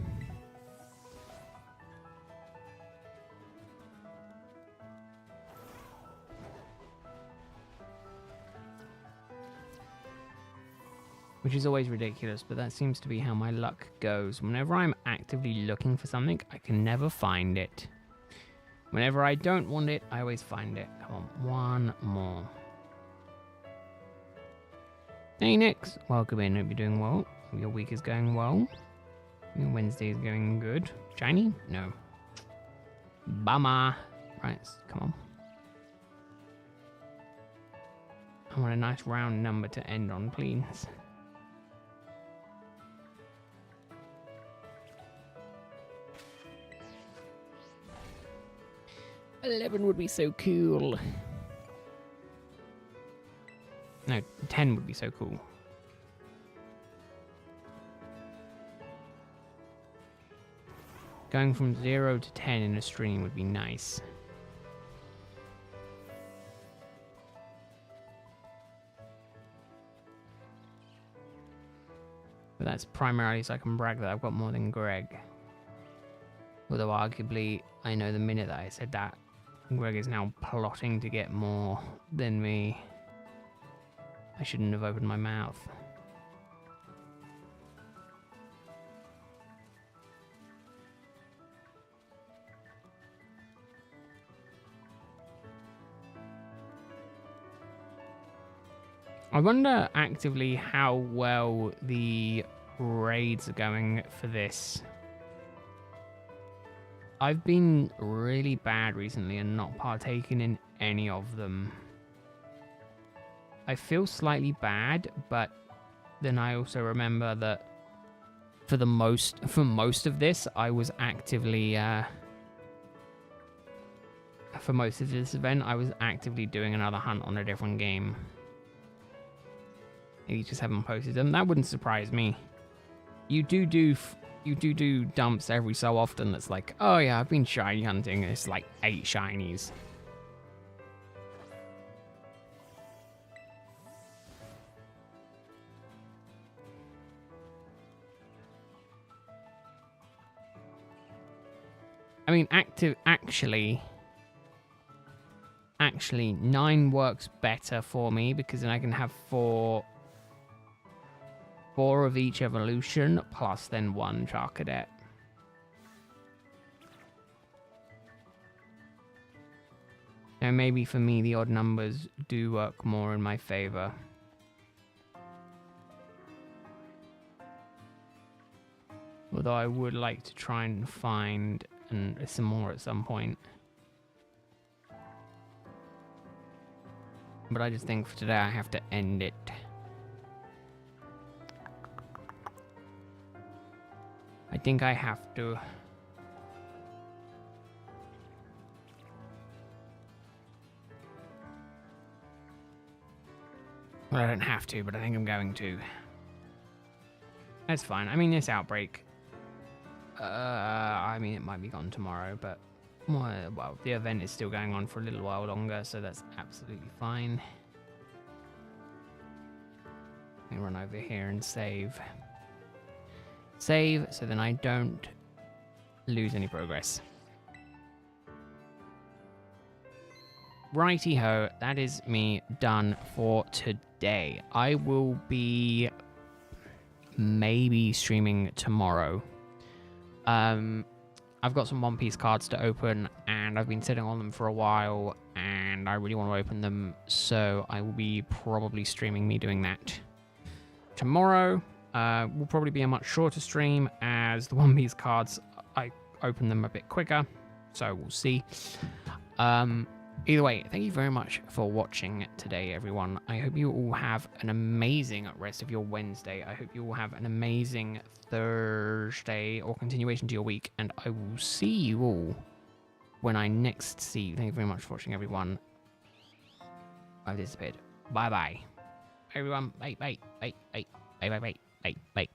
Which is always ridiculous, but that seems to be how my luck goes. Whenever I'm actively looking for something, I can never find it. Whenever I don't want it, I always find it. Come on, one more. Hey, Nix. Welcome in. Hope you're doing well. Hope your week is going well. Your Wednesday is going good. Shiny? No. Bummer. Right, come on. I want a nice round number to end on, please. 11 would be so cool. No, 10 would be so cool. Going from 0 to 10 in a stream would be nice. But that's primarily so I can brag that I've got more than Greg. Although arguably, I know the minute that I said that, Greg is now plotting to get more than me. I shouldn't have opened my mouth. I wonder actively how well the raids are going for this. I've been really bad recently and not partaking in any of them. I feel slightly bad, but then I also remember that for most of this, I was actively for most of this event, I was actively doing another hunt on a different game. You just haven't posted them. That wouldn't surprise me. You do dumps every so often that's like, oh yeah, I've been shiny hunting, and it's like 8 shinies. I mean, actually, 9 works better for me because then I can have 4 of each evolution plus then 1 Charcadet. Now maybe for me the odd numbers do work more in my favor. Although I would like to try and find some more at some point. But I just think for today I have to end it. I think I have to. Well, I don't have to, but I think I'm going to. That's fine. I mean, this outbreak. I mean, it might be gone tomorrow, but well, the event is still going on for a little while longer, so that's absolutely fine. Let me run over here and save. Save, so then I don't lose any progress. Righty-ho, that is me done for today. I will be maybe streaming tomorrow. I've got some One Piece cards to open, and I've been sitting on them for a while, and I really want to open them, so I will be probably streaming me doing that. Tomorrow will probably be a much shorter stream, as the One Piece cards, I open them a bit quicker, so we'll see. Either way, thank you very much for watching today, everyone. I hope you all have an amazing rest of your Wednesday. I hope you all have an amazing Thursday or continuation to your week. And I will see you all when I next see you. Thank you very much for watching, everyone. I've disappeared. Bye-bye. Everyone, bye, bye, bye, bye, bye, bye, bye, bye, bye.